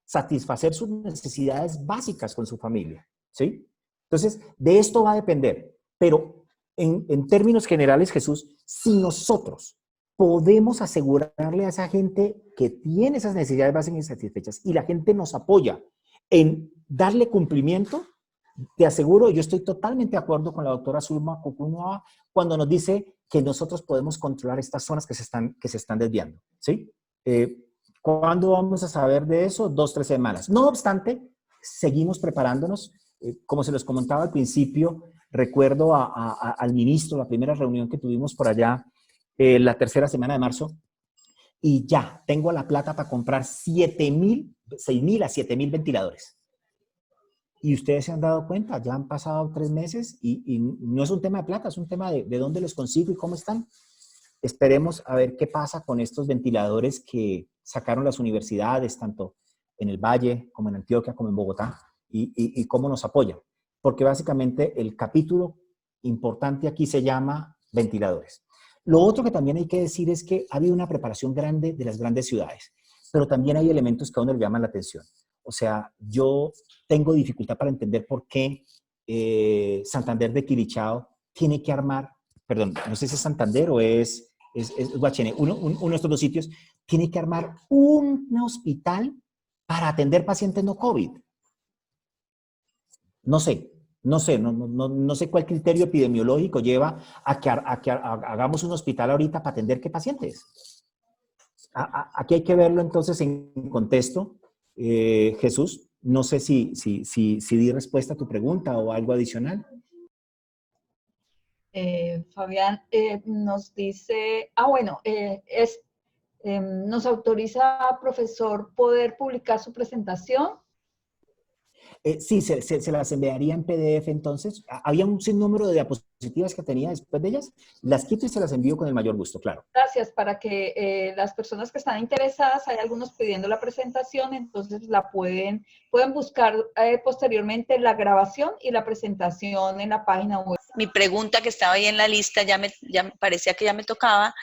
satisfacer sus necesidades básicas con su familia, ¿sí? Entonces, de esto va a depender, pero en términos generales, Jesús, si nosotros podemos asegurarle a esa gente que tiene esas necesidades básicas insatisfechas y la gente nos apoya en darle cumplimiento, te aseguro, yo estoy totalmente de acuerdo con la doctora Zulma Cucunua cuando nos dice que nosotros podemos controlar estas zonas que se están desviando, ¿sí? ¿Cuándo vamos a saber de eso? 2, 3 semanas. No obstante, seguimos preparándonos. Como se los comentaba al principio, recuerdo al ministro, la primera reunión que tuvimos por allá, la tercera semana de marzo, y ya tengo la plata para comprar 6.000 a 7.000 ventiladores. Y ustedes se han dado cuenta, ya han pasado 3 meses y no es un tema de plata, es un tema de dónde los consigo y cómo están. Esperemos a ver qué pasa con estos ventiladores que sacaron las universidades, tanto en el Valle como en Antioquia, como en Bogotá, y cómo nos apoyan. Porque básicamente el capítulo importante aquí se llama ventiladores. Lo otro que también hay que decir es que ha habido una preparación grande de las grandes ciudades, pero también hay elementos que a uno le llaman la atención. O sea, yo tengo dificultad para entender por qué Santander de Quilichao tiene que armar, perdón, no sé si es Santander o es Guachene, uno de estos dos sitios, tiene que armar un hospital para atender pacientes no COVID. No sé cuál criterio epidemiológico lleva a que hagamos un hospital ahorita para atender qué pacientes. Aquí hay que verlo entonces en contexto. Jesús, no sé si di respuesta a tu pregunta o algo adicional. Fabián nos dice, bueno, nos autoriza, profesor, poder publicar su presentación. Sí, se las enviaría en PDF entonces. Había un sinnúmero de diapositivas que tenía después de ellas. Las quito y se las envío con el mayor gusto, claro. Gracias, para que las personas que están interesadas, hay algunos pidiendo la presentación, entonces la pueden buscar posteriormente la grabación y la presentación en la página web. Mi pregunta que estaba ahí en la lista, ya me parecía que ya me tocaba.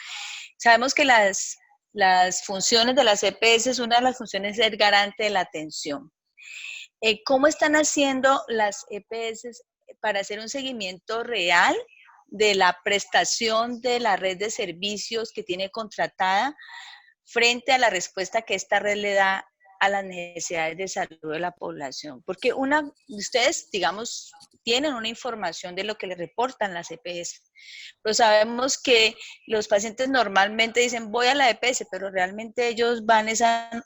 Sabemos que las funciones de las EPS, una de las funciones es el garante de la atención. ¿Cómo están haciendo las EPS para hacer un seguimiento real de la prestación de la red de servicios que tiene contratada frente a la respuesta que esta red le da a las necesidades de salud de la población? Porque ustedes, digamos, tienen una información de lo que le reportan las EPS, pero sabemos que los pacientes normalmente dicen voy a la EPS, pero realmente ellos van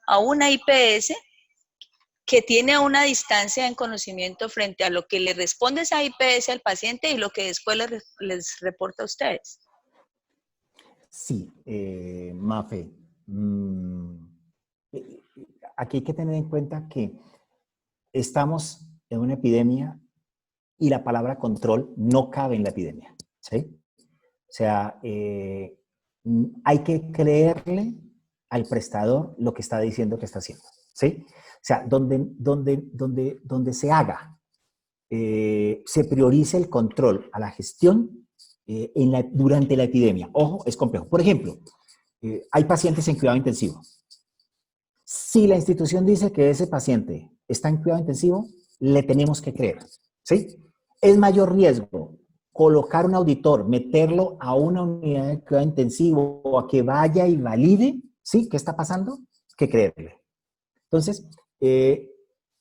a una IPS que tiene una distancia en conocimiento frente a lo que le responde esa IPS al paciente y lo que después les reporta a ustedes. Sí, Mafe. Aquí hay que tener en cuenta que estamos en una epidemia y la palabra control no cabe en la epidemia, ¿sí? O sea, hay que creerle al prestador lo que está diciendo que está haciendo, ¿sí? O sea, donde se haga, se priorice el control a la gestión durante la epidemia. Ojo, es complejo. Por ejemplo, hay pacientes en cuidado intensivo. Si la institución dice que ese paciente está en cuidado intensivo, le tenemos que creer, ¿sí? Es mayor riesgo colocar un auditor, meterlo a una unidad de cuidado intensivo o a que vaya y valide, ¿sí? ¿Qué está pasando? Que creerle. Entonces,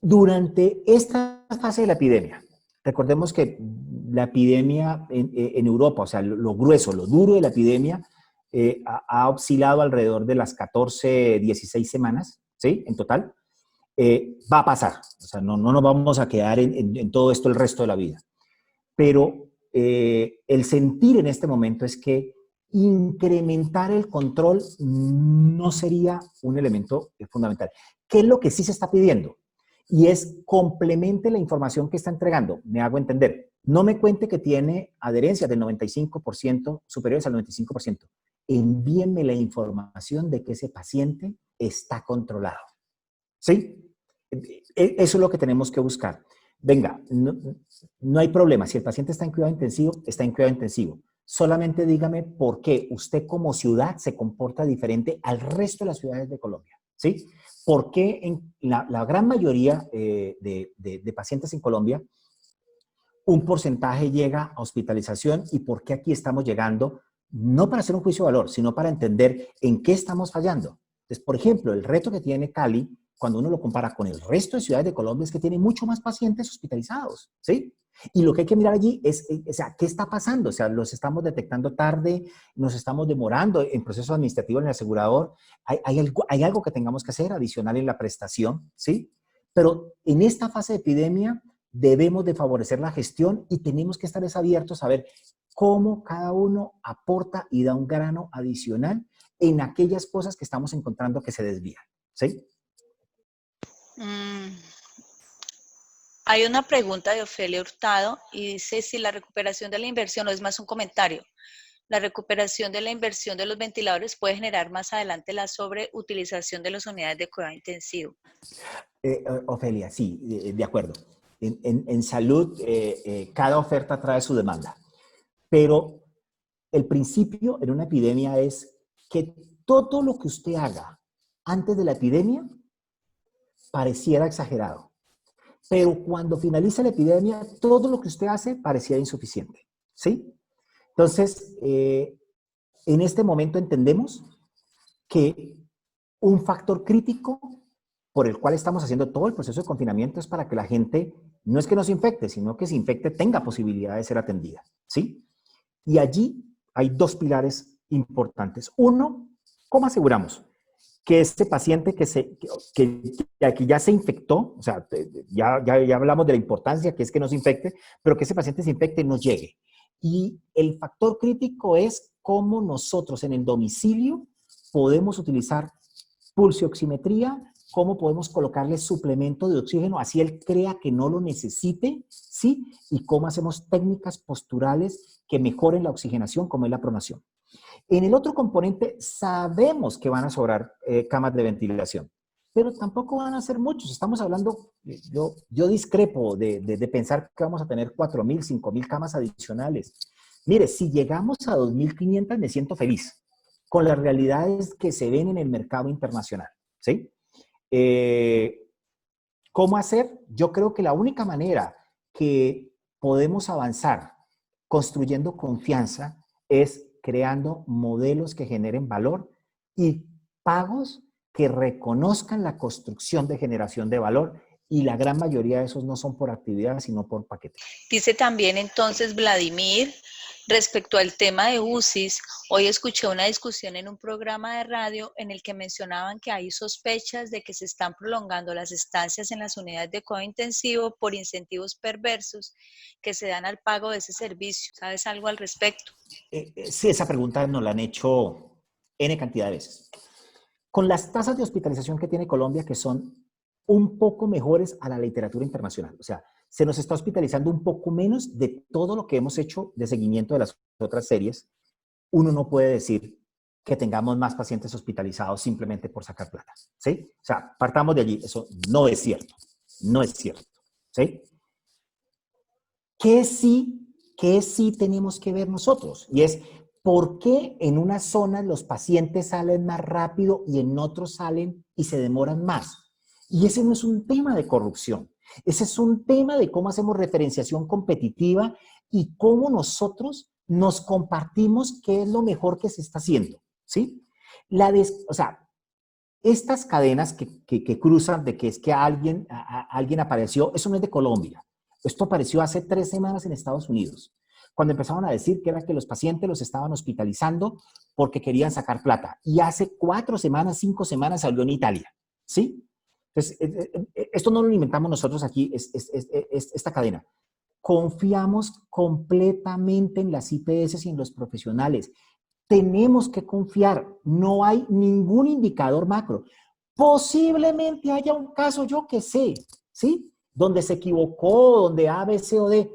durante esta fase de la epidemia, recordemos que la epidemia en Europa, o sea, lo grueso, lo duro de la epidemia, ha oscilado alrededor de las 14, 16 semanas, ¿sí? En total. Va a pasar, o sea, no nos vamos a quedar en todo esto el resto de la vida. Pero el sentir en este momento es que incrementar el control no sería un elemento fundamental. ¿Qué es lo que sí se está pidiendo? Y es complemente la información que está entregando. Me hago entender. No me cuente que tiene adherencias del 95%, superiores al 95%. Envíenme la información de que ese paciente está controlado. ¿Sí? Eso es lo que tenemos que buscar. Venga, no hay problema. Si el paciente está en cuidado intensivo, está en cuidado intensivo. Solamente dígame por qué usted como ciudad se comporta diferente al resto de las ciudades de Colombia. ¿Sí? ¿Por qué en la gran mayoría de pacientes en Colombia un porcentaje llega a hospitalización y por qué aquí estamos llegando? No para hacer un juicio de valor, sino para entender en qué estamos fallando. Entonces, por ejemplo, el reto que tiene Cali, cuando uno lo compara con el resto de ciudades de Colombia, es que tiene mucho más pacientes hospitalizados, ¿sí? Y lo que hay que mirar allí es, o sea, ¿qué está pasando? O sea, los estamos detectando tarde, nos estamos demorando en proceso administrativo en el asegurador. Hay algo que tengamos que hacer adicional en la prestación, ¿sí? Pero en esta fase de epidemia debemos de favorecer la gestión y tenemos que estar abiertos a ver cómo cada uno aporta y da un grano adicional en aquellas cosas que estamos encontrando que se desvían, ¿sí? Hay una pregunta de Ofelia Hurtado y dice si la recuperación de la inversión, o es más un comentario, la recuperación de la inversión de los ventiladores puede generar más adelante la sobreutilización de las unidades de cuidado intensivo. Ofelia, sí, de acuerdo. En salud, cada oferta trae su demanda. Pero el principio en una epidemia es que todo lo que usted haga antes de la epidemia pareciera exagerado. Pero cuando finaliza la epidemia, todo lo que usted hace pareciera insuficiente, ¿sí? Entonces, en este momento entendemos que un factor crítico por el cual estamos haciendo todo el proceso de confinamiento es para que la gente, no es que no se infecte, sino que se infecte tenga posibilidad de ser atendida, ¿sí? Y allí hay dos pilares importantes. Uno, ¿cómo aseguramos que este paciente que ya se infectó, o sea, ya hablamos de la importancia que es que no se infecte, pero que ese paciente se infecte y no llegue. Y el factor crítico es cómo nosotros en el domicilio podemos utilizar pulsioximetría, cómo podemos colocarle suplemento de oxígeno, así él crea que no lo necesite, ¿sí? Y cómo hacemos técnicas posturales que mejoren la oxigenación, como es la pronación. En el otro componente sabemos que van a sobrar camas de ventilación, pero tampoco van a ser muchos. Estamos hablando, yo discrepo de pensar que vamos a tener 4.000, 5.000 camas adicionales. Mire, si llegamos a 2.500 me siento feliz con las realidades que se ven en el mercado internacional, ¿sí? ¿Cómo hacer? Yo creo que la única manera que podemos avanzar construyendo confianza es creando modelos que generen valor y pagos que reconozcan la construcción de generación de valor, y la gran mayoría de esos no son por actividad, sino por paquete. Dice también entonces Vladimir, respecto al tema de UCIs, hoy escuché una discusión en un programa de radio en el que mencionaban que hay sospechas de que se están prolongando las estancias en las unidades de cuidado intensivo por incentivos perversos que se dan al pago de ese servicio. ¿Sabes algo al respecto? Sí, esa pregunta nos la han hecho N cantidad de veces. Con las tasas de hospitalización que tiene Colombia, que son un poco mejores a la literatura internacional, o sea, se nos está hospitalizando un poco menos de todo lo que hemos hecho de seguimiento de las otras series, uno no puede decir que tengamos más pacientes hospitalizados simplemente por sacar plata, ¿sí? O sea, partamos de allí, eso no es cierto, no es cierto, ¿sí? ¿Qué sí tenemos que ver nosotros? Y es, ¿por qué en unas zonas los pacientes salen más rápido y en otros salen y se demoran más? Y ese no es un tema de corrupción. Ese es un tema de cómo hacemos referenciación competitiva y cómo nosotros nos compartimos qué es lo mejor que se está haciendo, ¿sí? O sea, estas cadenas que cruzan de que es que alguien apareció, eso no es de Colombia. Esto apareció hace 3 semanas en Estados Unidos, cuando empezaron a decir que era que los pacientes los estaban hospitalizando porque querían sacar plata. Y hace 4 semanas, 5 semanas salió en Italia, ¿sí? Entonces, esto no lo inventamos nosotros aquí, esta cadena. Confiamos completamente en las IPS y en los profesionales. Tenemos que confiar, no hay ningún indicador macro. Posiblemente haya un caso, yo que sé, ¿sí? Donde se equivocó, donde A, B, C o D,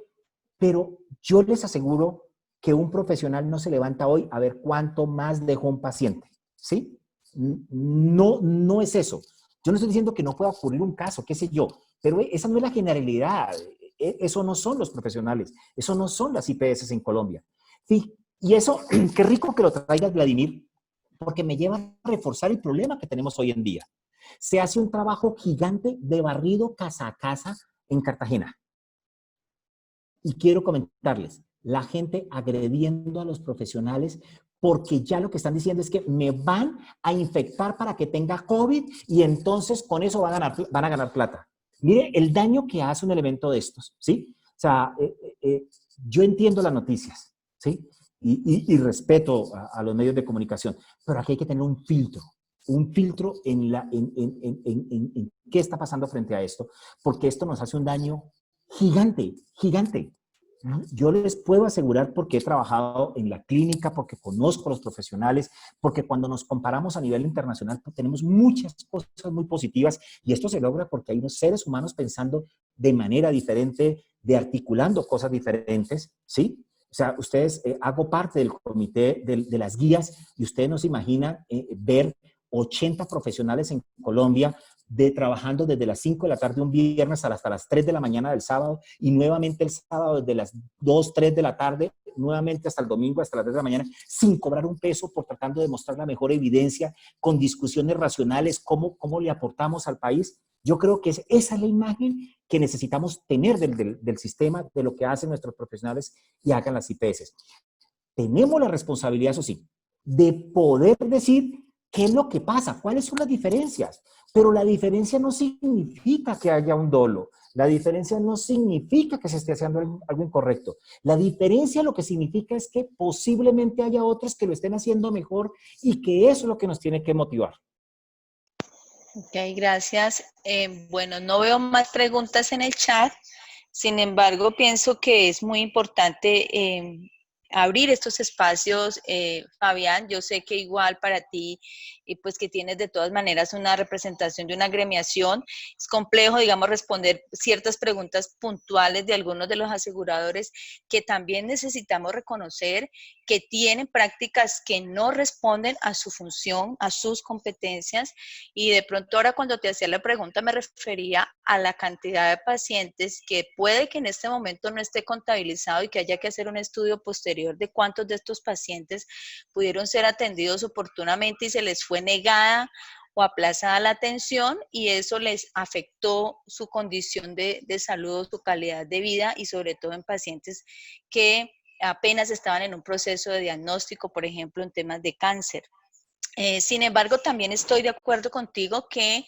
pero yo les aseguro que un profesional no se levanta hoy a ver cuánto más dejó un paciente, ¿sí? No es eso. Yo no estoy diciendo que no pueda ocurrir un caso, qué sé yo, pero esa no es la generalidad. Eso no son los profesionales, eso no son las IPS en Colombia. Sí, y eso, qué rico que lo traigas, Vladimir, porque me lleva a reforzar el problema que tenemos hoy en día. Se hace un trabajo gigante de barrido casa a casa en Cartagena. Y quiero comentarles, la gente agrediendo a los profesionales porque ya lo que están diciendo es que me van a infectar para que tenga COVID y entonces con eso van a ganar plata. Mire el daño que hace un elemento de estos, ¿sí? O sea, yo entiendo las noticias, ¿sí? Y respeto a los medios de comunicación, pero aquí hay que tener un filtro en qué está pasando frente a esto, porque esto nos hace un daño gigante, gigante. Yo les puedo asegurar, porque he trabajado en la clínica, porque conozco a los profesionales, porque cuando nos comparamos a nivel internacional pues tenemos muchas cosas muy positivas, y esto se logra porque hay unos seres humanos pensando de manera diferente, de articulando cosas diferentes, ¿sí? O sea, ustedes, hago parte del comité de las guías, y ustedes no se imaginan ver 80 profesionales en Colombia trabajando desde las 5 de la tarde un viernes hasta las 3 de la mañana del sábado, y nuevamente el sábado desde las 2, 3 de la tarde, nuevamente hasta el domingo, hasta las 3 de la mañana, sin cobrar un peso, por tratando de mostrar la mejor evidencia, con discusiones racionales, cómo le aportamos al país. Yo creo que esa es la imagen que necesitamos tener del sistema, de lo que hacen nuestros profesionales y hagan las IPS. Tenemos la responsabilidad, eso sí, de poder decir qué es lo que pasa, cuáles son las diferencias. Pero la diferencia no significa que haya un dolo. La diferencia no significa que se esté haciendo algo incorrecto. La diferencia lo que significa es que posiblemente haya otros que lo estén haciendo mejor, y que eso es lo que nos tiene que motivar. Ok, gracias. Bueno, no veo más preguntas en el chat. Sin embargo, pienso que es muy importante abrir estos espacios, Fabián. Yo sé que igual para ti, y pues que tienes de todas maneras una representación de una agremiación, es complejo, digamos, responder ciertas preguntas puntuales de algunos de los aseguradores que también necesitamos reconocer que tienen prácticas que no responden a su función, a sus competencias. Y de pronto ahora cuando te hacía la pregunta me refería a la cantidad de pacientes que puede que en este momento no esté contabilizado y que haya que hacer un estudio posterior de cuántos de estos pacientes pudieron ser atendidos oportunamente y se les fue negada o aplazada la atención y eso les afectó su condición de salud, su calidad de vida y sobre todo en pacientes que apenas estaban en un proceso de diagnóstico, por ejemplo, en temas de cáncer. Sin embargo, también estoy de acuerdo contigo que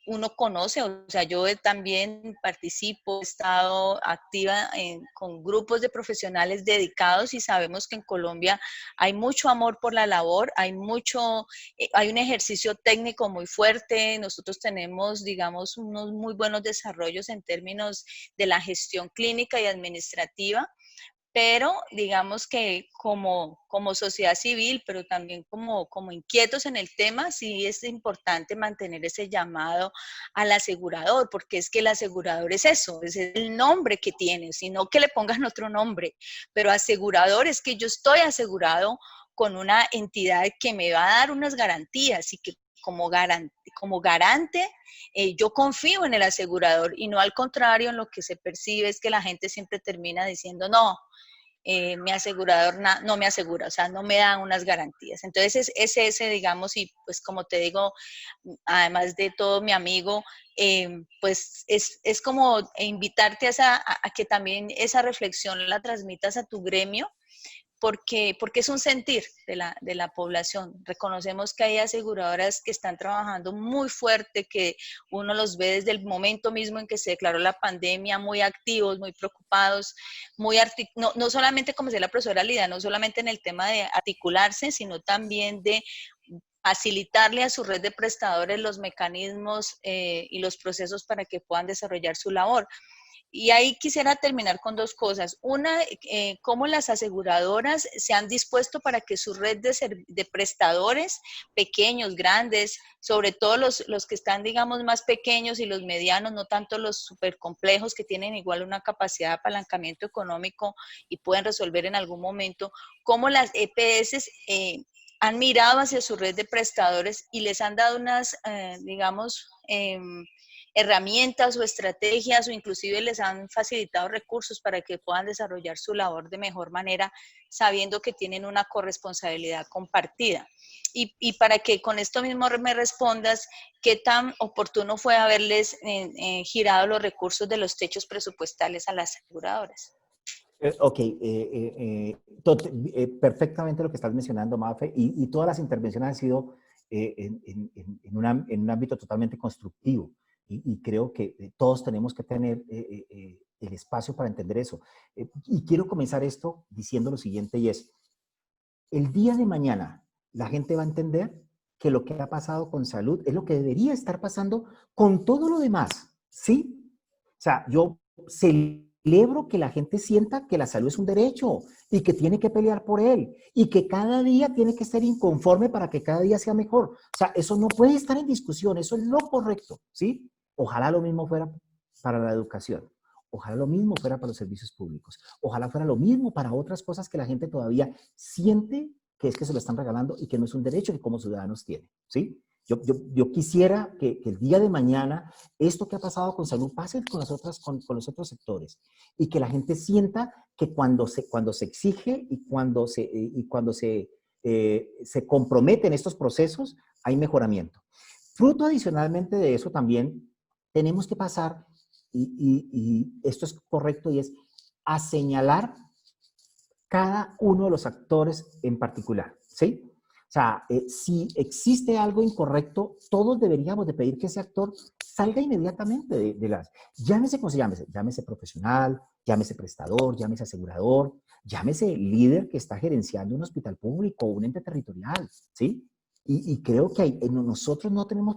uno conoce, o sea, yo también participo, he estado activa con grupos de profesionales dedicados y sabemos que en Colombia hay mucho amor por la labor, hay un ejercicio técnico muy fuerte, nosotros tenemos, digamos, unos muy buenos desarrollos en términos de la gestión clínica y administrativa, pero digamos que como sociedad civil, pero también como inquietos en el tema, sí es importante mantener ese llamado al asegurador, porque es que el asegurador es eso, es el nombre que tiene, sino que le pongan otro nombre, pero asegurador es que yo estoy asegurado con una entidad que me va a dar unas garantías y que como garante yo confío en el asegurador y no al contrario, en lo que se percibe es que la gente siempre termina diciendo, no, mi asegurador no me asegura, o sea, no me dan unas garantías. Entonces, es ese, digamos, y pues como te digo, además de todo, mi amigo, pues es como invitarte a que también esa reflexión la transmitas a tu gremio, porque es un sentir de la población. Reconocemos que hay aseguradoras que están trabajando muy fuerte, que uno los ve desde el momento mismo en que se declaró la pandemia, muy activos, muy preocupados, no solamente, como decía la profesora Lida, no solamente en el tema de articularse, sino también de facilitarle a su red de prestadores los mecanismos y los procesos para que puedan desarrollar su labor. Y ahí quisiera terminar con dos cosas. Una, cómo las aseguradoras se han dispuesto para que su red de prestadores, pequeños, grandes, sobre todo los que están, digamos, más pequeños y los medianos, no tanto los súper complejos que tienen igual una capacidad de apalancamiento económico y pueden resolver en algún momento, cómo las EPS han mirado hacia su red de prestadores y les han dado unas, digamos, herramientas o estrategias o inclusive les han facilitado recursos para que puedan desarrollar su labor de mejor manera, sabiendo que tienen una corresponsabilidad compartida. Para que con esto mismo me respondas, ¿qué tan oportuno fue haberles girado los recursos de los techos presupuestales a las aseguradoras? Ok, perfectamente lo que estás mencionando, Mafe, y todas las intervenciones han sido en un ámbito totalmente constructivo. Y creo que todos tenemos que tener el espacio para entender eso. Y quiero comenzar esto diciendo lo siguiente, y es, el día de mañana la gente va a entender que lo que ha pasado con salud es lo que debería estar pasando con todo lo demás, ¿sí? O sea, yo celebro que la gente sienta que la salud es un derecho y que tiene que pelear por él y que cada día tiene que ser inconforme para que cada día sea mejor. O sea, eso no puede estar en discusión, eso es lo correcto, ¿sí? Ojalá lo mismo fuera para la educación. Ojalá lo mismo fuera para los servicios públicos. Ojalá fuera lo mismo para otras cosas que la gente todavía siente que es que se lo están regalando y que no es un derecho que como ciudadanos tienen, ¿sí? Yo quisiera que el día de mañana esto que ha pasado con salud pase con los otros sectores y que la gente sienta que cuando se exige y cuando se comprometen estos procesos, hay mejoramiento. Fruto adicionalmente de eso también tenemos que pasar, y esto es correcto, y es a señalar cada uno de los actores en particular, ¿sí? O sea, si existe algo incorrecto, todos deberíamos de pedir que ese actor salga inmediatamente de las... Llámese como se llámese, llámese profesional, llámese prestador, llámese asegurador, llámese líder que está gerenciando un hospital público o un ente territorial, ¿sí? Y creo que nosotros no tenemos,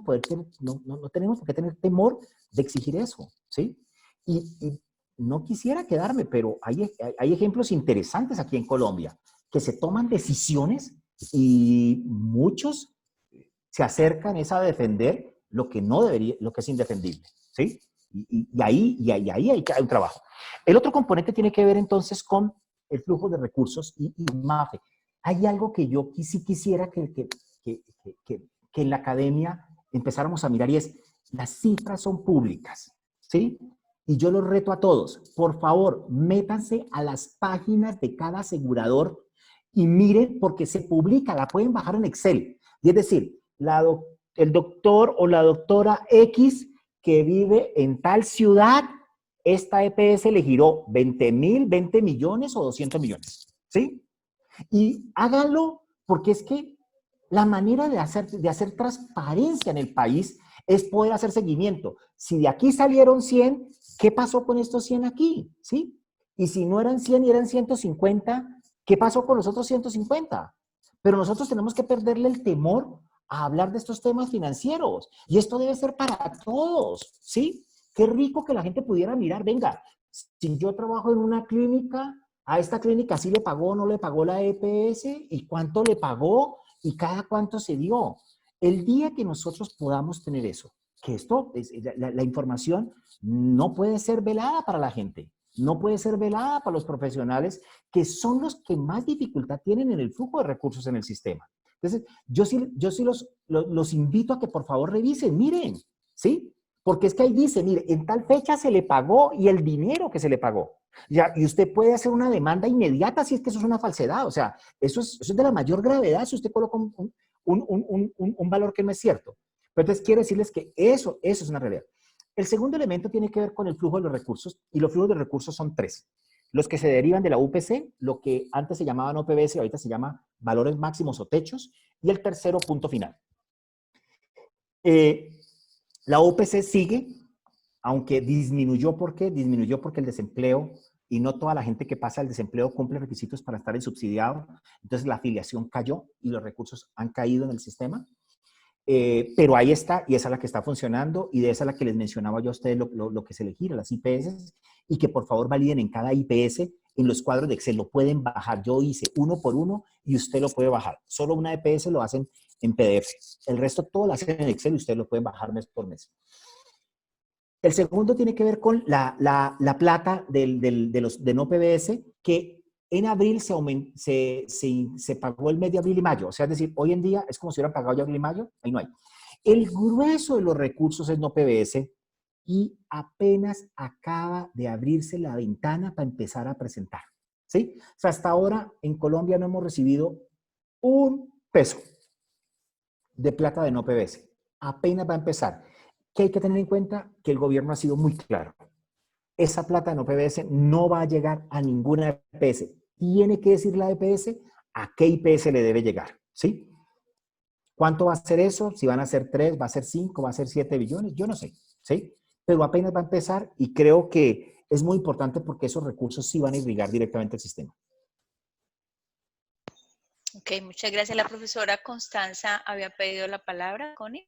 no tenemos por qué tener temor de exigir eso, ¿sí? Y no quisiera quedarme, pero hay ejemplos interesantes aquí en Colombia, que se toman decisiones y muchos se acercan a defender lo que no debería, lo que es indefendible, ¿sí? Y ahí hay un trabajo. El otro componente tiene que ver entonces con el flujo de recursos y MAFE. Hay algo que yo sí quisiera que en la academia empezáramos a mirar y es, las cifras son públicas, ¿sí? Y yo los reto a todos, por favor, métanse a las páginas de cada asegurador y miren porque se publica, la pueden bajar en Excel. Y es decir, el doctor o la doctora X que vive en tal ciudad, esta EPS le giró 20 millones o 200 millones, ¿sí? Y háganlo porque es que la manera de hacer transparencia en el país es poder hacer seguimiento. Si de aquí salieron 100, ¿qué pasó con estos 100 aquí? ¿Sí? Y si no eran 100 y eran 150, ¿qué pasó con los otros 150? Pero nosotros tenemos que perderle el temor a hablar de estos temas financieros. Y esto debe ser para todos, ¿sí? Qué rico que la gente pudiera mirar, venga, si yo trabajo en una clínica, a esta clínica sí le pagó o no le pagó la EPS, y cuánto le pagó, y cada cuánto se dio. El día que nosotros podamos tener eso, que esto, la información no puede ser velada para la gente, no puede ser velada para los profesionales, que son los que más dificultad tienen en el flujo de recursos en el sistema. Entonces, yo sí los invito a que por favor revisen, miren, ¿sí? Porque es que ahí dice, mire, en tal fecha se le pagó y el dinero que se le pagó. Ya, y usted puede hacer una demanda inmediata si es que eso es una falsedad. O sea, eso es de la mayor gravedad si usted coloca un valor que no es cierto. Pero entonces quiero decirles que eso es una realidad. El segundo elemento tiene que ver con el flujo de los recursos, y los flujos de recursos son tres. Los que se derivan de la UPC, lo que antes se llamaban OPBS, ahorita se llama valores máximos o techos, y el tercero, punto final. La UPC sigue, aunque disminuyó. ¿Por qué? Disminuyó porque el desempleo, y no toda la gente que pasa el desempleo cumple requisitos para estar en subsidiado. Entonces la afiliación cayó y los recursos han caído en el sistema. Pero ahí está, y esa es la que está funcionando, y de esa es la que les mencionaba yo a ustedes lo que se le gira, las IPS, y que por favor validen en cada IPS, en los cuadros de Excel, lo pueden bajar. Yo hice uno por uno y usted lo puede bajar. Solo una EPS lo hacen en PDF. El resto todo lo hacen en Excel y ustedes lo pueden bajar mes por mes. El segundo tiene que ver con la plata de no PBS, que en abril se pagó el mes de abril y mayo. O sea, es decir, hoy en día es como si hubieran pagado ya abril y mayo, ahí no hay. El grueso de los recursos es no PBS y apenas acaba de abrirse la ventana para empezar a presentar, ¿sí? O sea, hasta ahora en Colombia no hemos recibido un peso de plata de no PBS. Apenas va a empezar. ¿Qué hay que tener en cuenta? Que el gobierno ha sido muy claro. Esa plata de no PBS no va a llegar a ninguna EPS. Tiene que decir la EPS a qué IPS le debe llegar, ¿sí? ¿Cuánto va a ser eso? Si van a ser 3, va a ser 5, va a ser 7 billones, yo no sé, ¿sí? Pero apenas va a empezar y creo que es muy importante porque esos recursos sí van a irrigar directamente el sistema. Ok, muchas gracias. La profesora Constanza había pedido la palabra, Connie.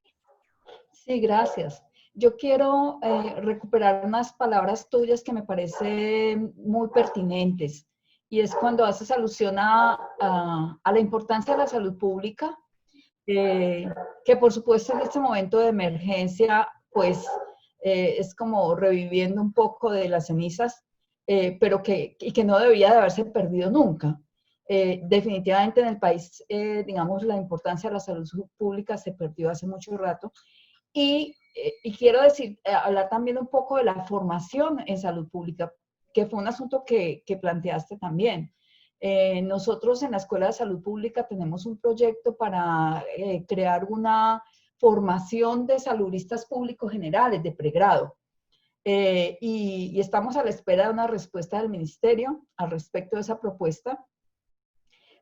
Sí, gracias. Yo quiero recuperar unas palabras tuyas que me parecen muy pertinentes, y es cuando haces alusión a la importancia de la salud pública, que por supuesto en este momento de emergencia, pues es como reviviendo un poco de las cenizas, pero que no debía de haberse perdido nunca. Definitivamente en el país, digamos, la importancia de la salud pública se perdió hace mucho rato. Y quiero decir, hablar también un poco de la formación en salud pública, que fue un asunto que planteaste también. Nosotros en la Escuela de Salud Pública tenemos un proyecto para crear una formación de saludistas públicos generales de pregrado. Y estamos a la espera de una respuesta del ministerio al respecto de esa propuesta.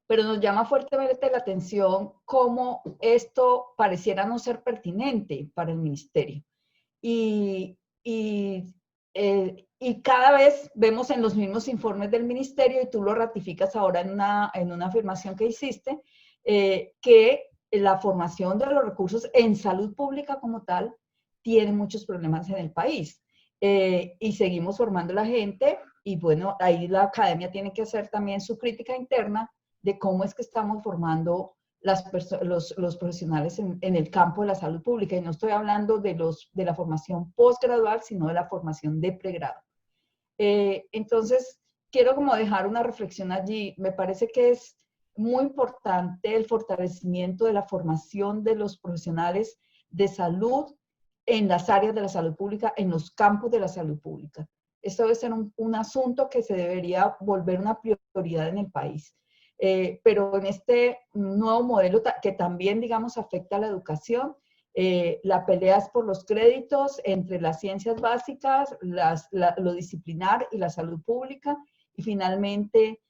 Pero nos llama fuertemente la atención cómo esto pareciera no ser pertinente para el ministerio. Y cada vez vemos en los mismos informes del ministerio, y tú lo ratificas ahora en una afirmación que hiciste, que la formación de los recursos en salud pública como tal tiene muchos problemas en el país. Y seguimos formando la gente y bueno, ahí la academia tiene que hacer también su crítica interna de cómo es que estamos formando los profesionales en el campo de la salud pública. Y no estoy hablando de la formación postgradual, sino de la formación de pregrado. Entonces, quiero como dejar una reflexión allí. Me parece que es muy importante el fortalecimiento de la formación de los profesionales de salud en las áreas de la salud pública, en los campos de la salud pública. Esto debe ser un asunto que se debería volver una prioridad en el país. Pero en este nuevo modelo que también, digamos, afecta a la educación, la pelea es por los créditos entre las ciencias básicas, lo disciplinar y la salud pública, y finalmente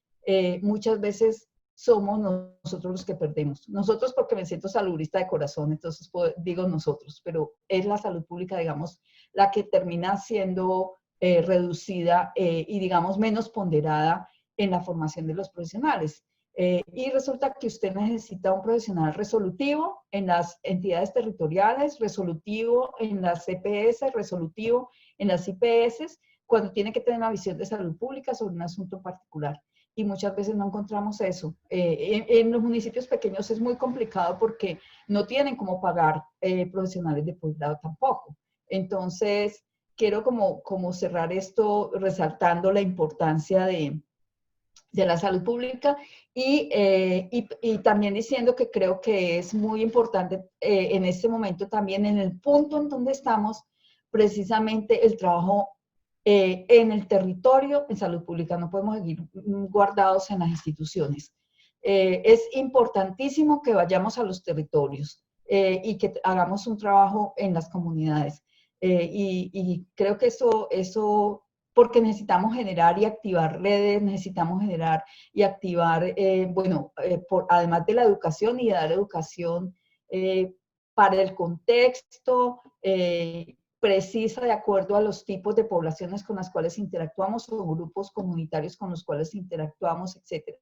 muchas veces somos nosotros los que perdemos. Nosotros porque me siento saludista de corazón, entonces digo nosotros, pero es la salud pública, digamos, la que termina siendo reducida y, digamos, menos ponderada en la formación de los profesionales. Y resulta que usted necesita un profesional resolutivo en las entidades territoriales, resolutivo en las EPS, resolutivo en las IPS, cuando tiene que tener una visión de salud pública sobre un asunto particular. Y muchas veces no encontramos eso. En los municipios pequeños es muy complicado porque no tienen cómo pagar profesionales de posgrado tampoco. Entonces, quiero como cerrar esto resaltando la importancia de la salud pública y también diciendo que creo que es muy importante en este momento también en el punto en donde estamos, precisamente el trabajo en el territorio en salud pública. No podemos seguir guardados en las instituciones. Es importantísimo que vayamos a los territorios y que hagamos un trabajo en las comunidades. Y creo que eso porque necesitamos generar y activar redes, necesitamos generar y activar, además de la educación y de dar educación para el contexto, precisa de acuerdo a los tipos de poblaciones con las cuales interactuamos o grupos comunitarios con los cuales interactuamos, etc.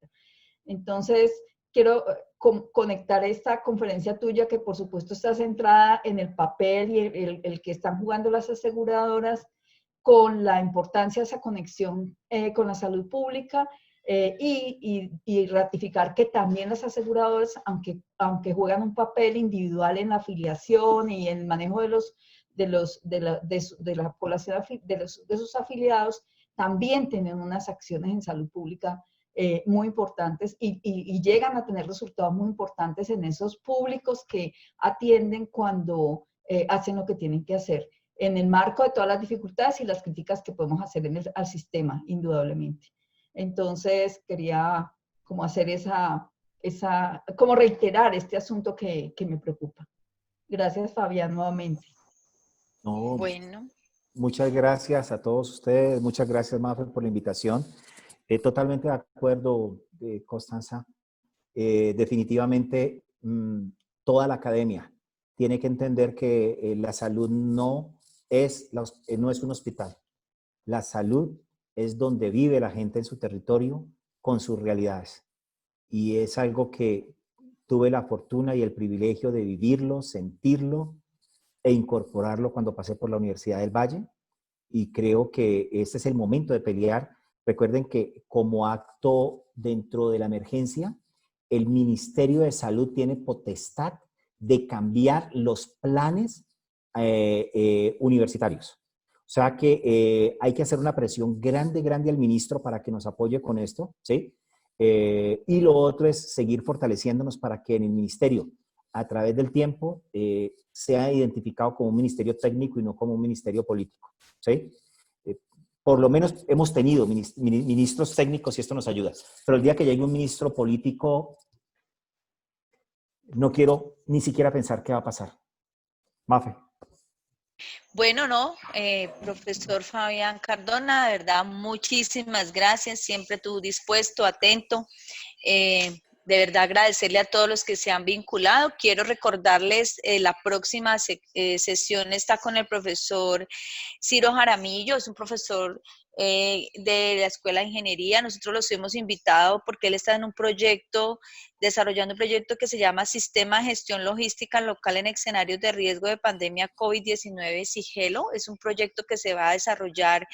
Entonces, quiero conectar esta conferencia tuya, que por supuesto está centrada en el papel y el que están jugando las aseguradoras, con la importancia de esa conexión con la salud pública y ratificar que también las aseguradoras, aunque juegan un papel individual en la afiliación y en el manejo de la población, de sus afiliados, también tienen unas acciones en salud pública muy importantes y llegan a tener resultados muy importantes en esos públicos que atienden cuando hacen lo que tienen que hacer, en el marco de todas las dificultades y las críticas que podemos hacer al sistema, indudablemente. Entonces, quería como hacer como reiterar este asunto que me preocupa. Gracias, Fabián, nuevamente. No, Bueno. muchas gracias a todos ustedes. Muchas gracias, Mafe, por la invitación. Totalmente de acuerdo, Constanza. Definitivamente, toda la academia tiene que entender que la salud no es un hospital. La salud es donde vive la gente en su territorio con sus realidades. Y es algo que tuve la fortuna y el privilegio de vivirlo, sentirlo e incorporarlo cuando pasé por la Universidad del Valle. Y creo que este es el momento de pelear. Recuerden que como acto dentro de la emergencia, el Ministerio de Salud tiene potestad de cambiar los planes universitarios. O sea que hay que hacer una presión grande al ministro para que nos apoye con esto, ¿sí? Y lo otro es seguir fortaleciéndonos para que en el ministerio, a través del tiempo, sea identificado como un ministerio técnico y no como un ministerio político, ¿sí? Por lo menos hemos tenido ministros técnicos y esto nos ayuda. Pero el día que llegue un ministro político, no quiero ni siquiera pensar qué va a pasar. Mafe. Bueno, no, profesor Fabián Cardona, de verdad, muchísimas gracias, siempre tú dispuesto, atento. De verdad agradecerle a todos los que se han vinculado. Quiero recordarles, la próxima sesión está con el profesor Ciro Jaramillo, es un profesor de la Escuela de Ingeniería. Nosotros los hemos invitado porque él está en un proyecto desarrollando un proyecto que se llama Sistema de Gestión Logística Local en Escenarios de Riesgo de Pandemia COVID-19, SIGELO. Es un proyecto que se va a desarrollar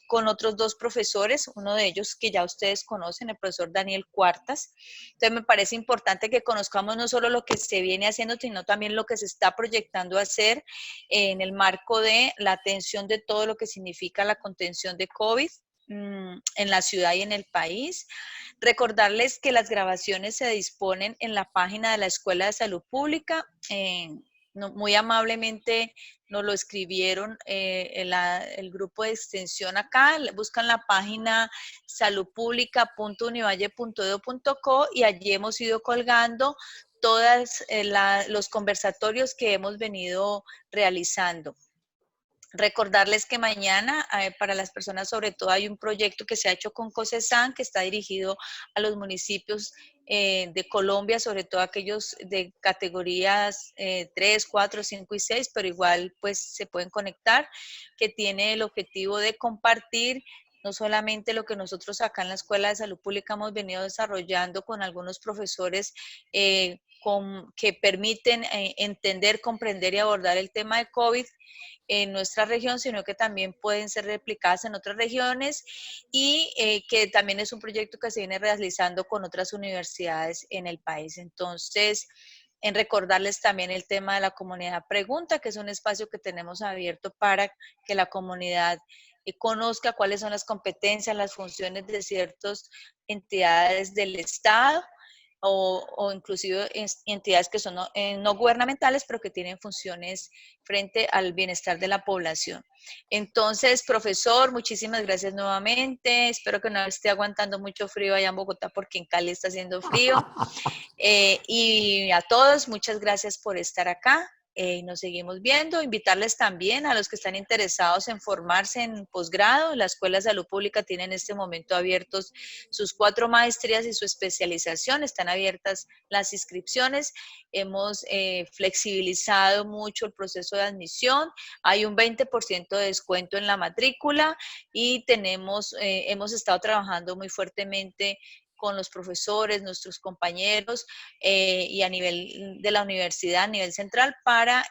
con otros 2 profesores, uno de ellos que ya ustedes conocen, el profesor Daniel Cuartas. Entonces me parece importante que conozcamos no solo lo que se viene haciendo, sino también lo que se está proyectando hacer en el marco de la atención de todo lo que significa la contención de COVID en la ciudad y en el país. Recordarles que las grabaciones se disponen en la página de la Escuela de Salud Pública. Muy amablemente nos lo escribieron el grupo de extensión acá, buscan la página saludpublica.univalle.edu.co y allí hemos ido colgando todos los conversatorios que hemos venido realizando. Recordarles que mañana, para las personas sobre todo, hay un proyecto que se ha hecho con COSESAN, que está dirigido a los municipios de Colombia, sobre todo aquellos de categorías 3, 4, 5 y 6, pero igual pues se pueden conectar, que tiene el objetivo de compartir no solamente lo que nosotros acá en la Escuela de Salud Pública hemos venido desarrollando con algunos profesores que permiten entender, comprender y abordar el tema de COVID en nuestra región, sino que también pueden ser replicadas en otras regiones y que también es un proyecto que se viene realizando con otras universidades en el país. Entonces, en recordarles también el tema de la comunidad pregunta, que es un espacio que tenemos abierto para que la comunidad conozca cuáles son las competencias, las funciones de ciertas entidades del Estado, o inclusive entidades que son no gubernamentales, pero que tienen funciones frente al bienestar de la población. Entonces, profesor, muchísimas gracias nuevamente. Espero que no esté aguantando mucho frío allá en Bogotá, porque en Cali está haciendo frío. Y a todos, muchas gracias por estar acá. Nos seguimos viendo. Invitarles también a los que están interesados en formarse en posgrado. La Escuela de Salud Pública tiene en este momento abiertos sus 4 maestrías y su especialización. Están abiertas las inscripciones. Hemos flexibilizado mucho el proceso de admisión. Hay un 20% de descuento en la matrícula y hemos estado trabajando muy fuertemente con los profesores, nuestros compañeros y a nivel de la universidad, a nivel central, para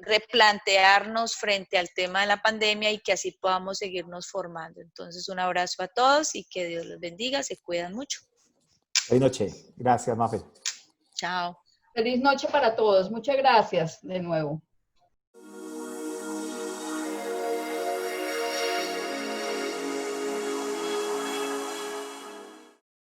replantearnos frente al tema de la pandemia y que así podamos seguirnos formando. Entonces, un abrazo a todos y que Dios los bendiga, se cuidan mucho. Buenas noches. Gracias, Mafe. Chao. Feliz noche para todos. Muchas gracias de nuevo.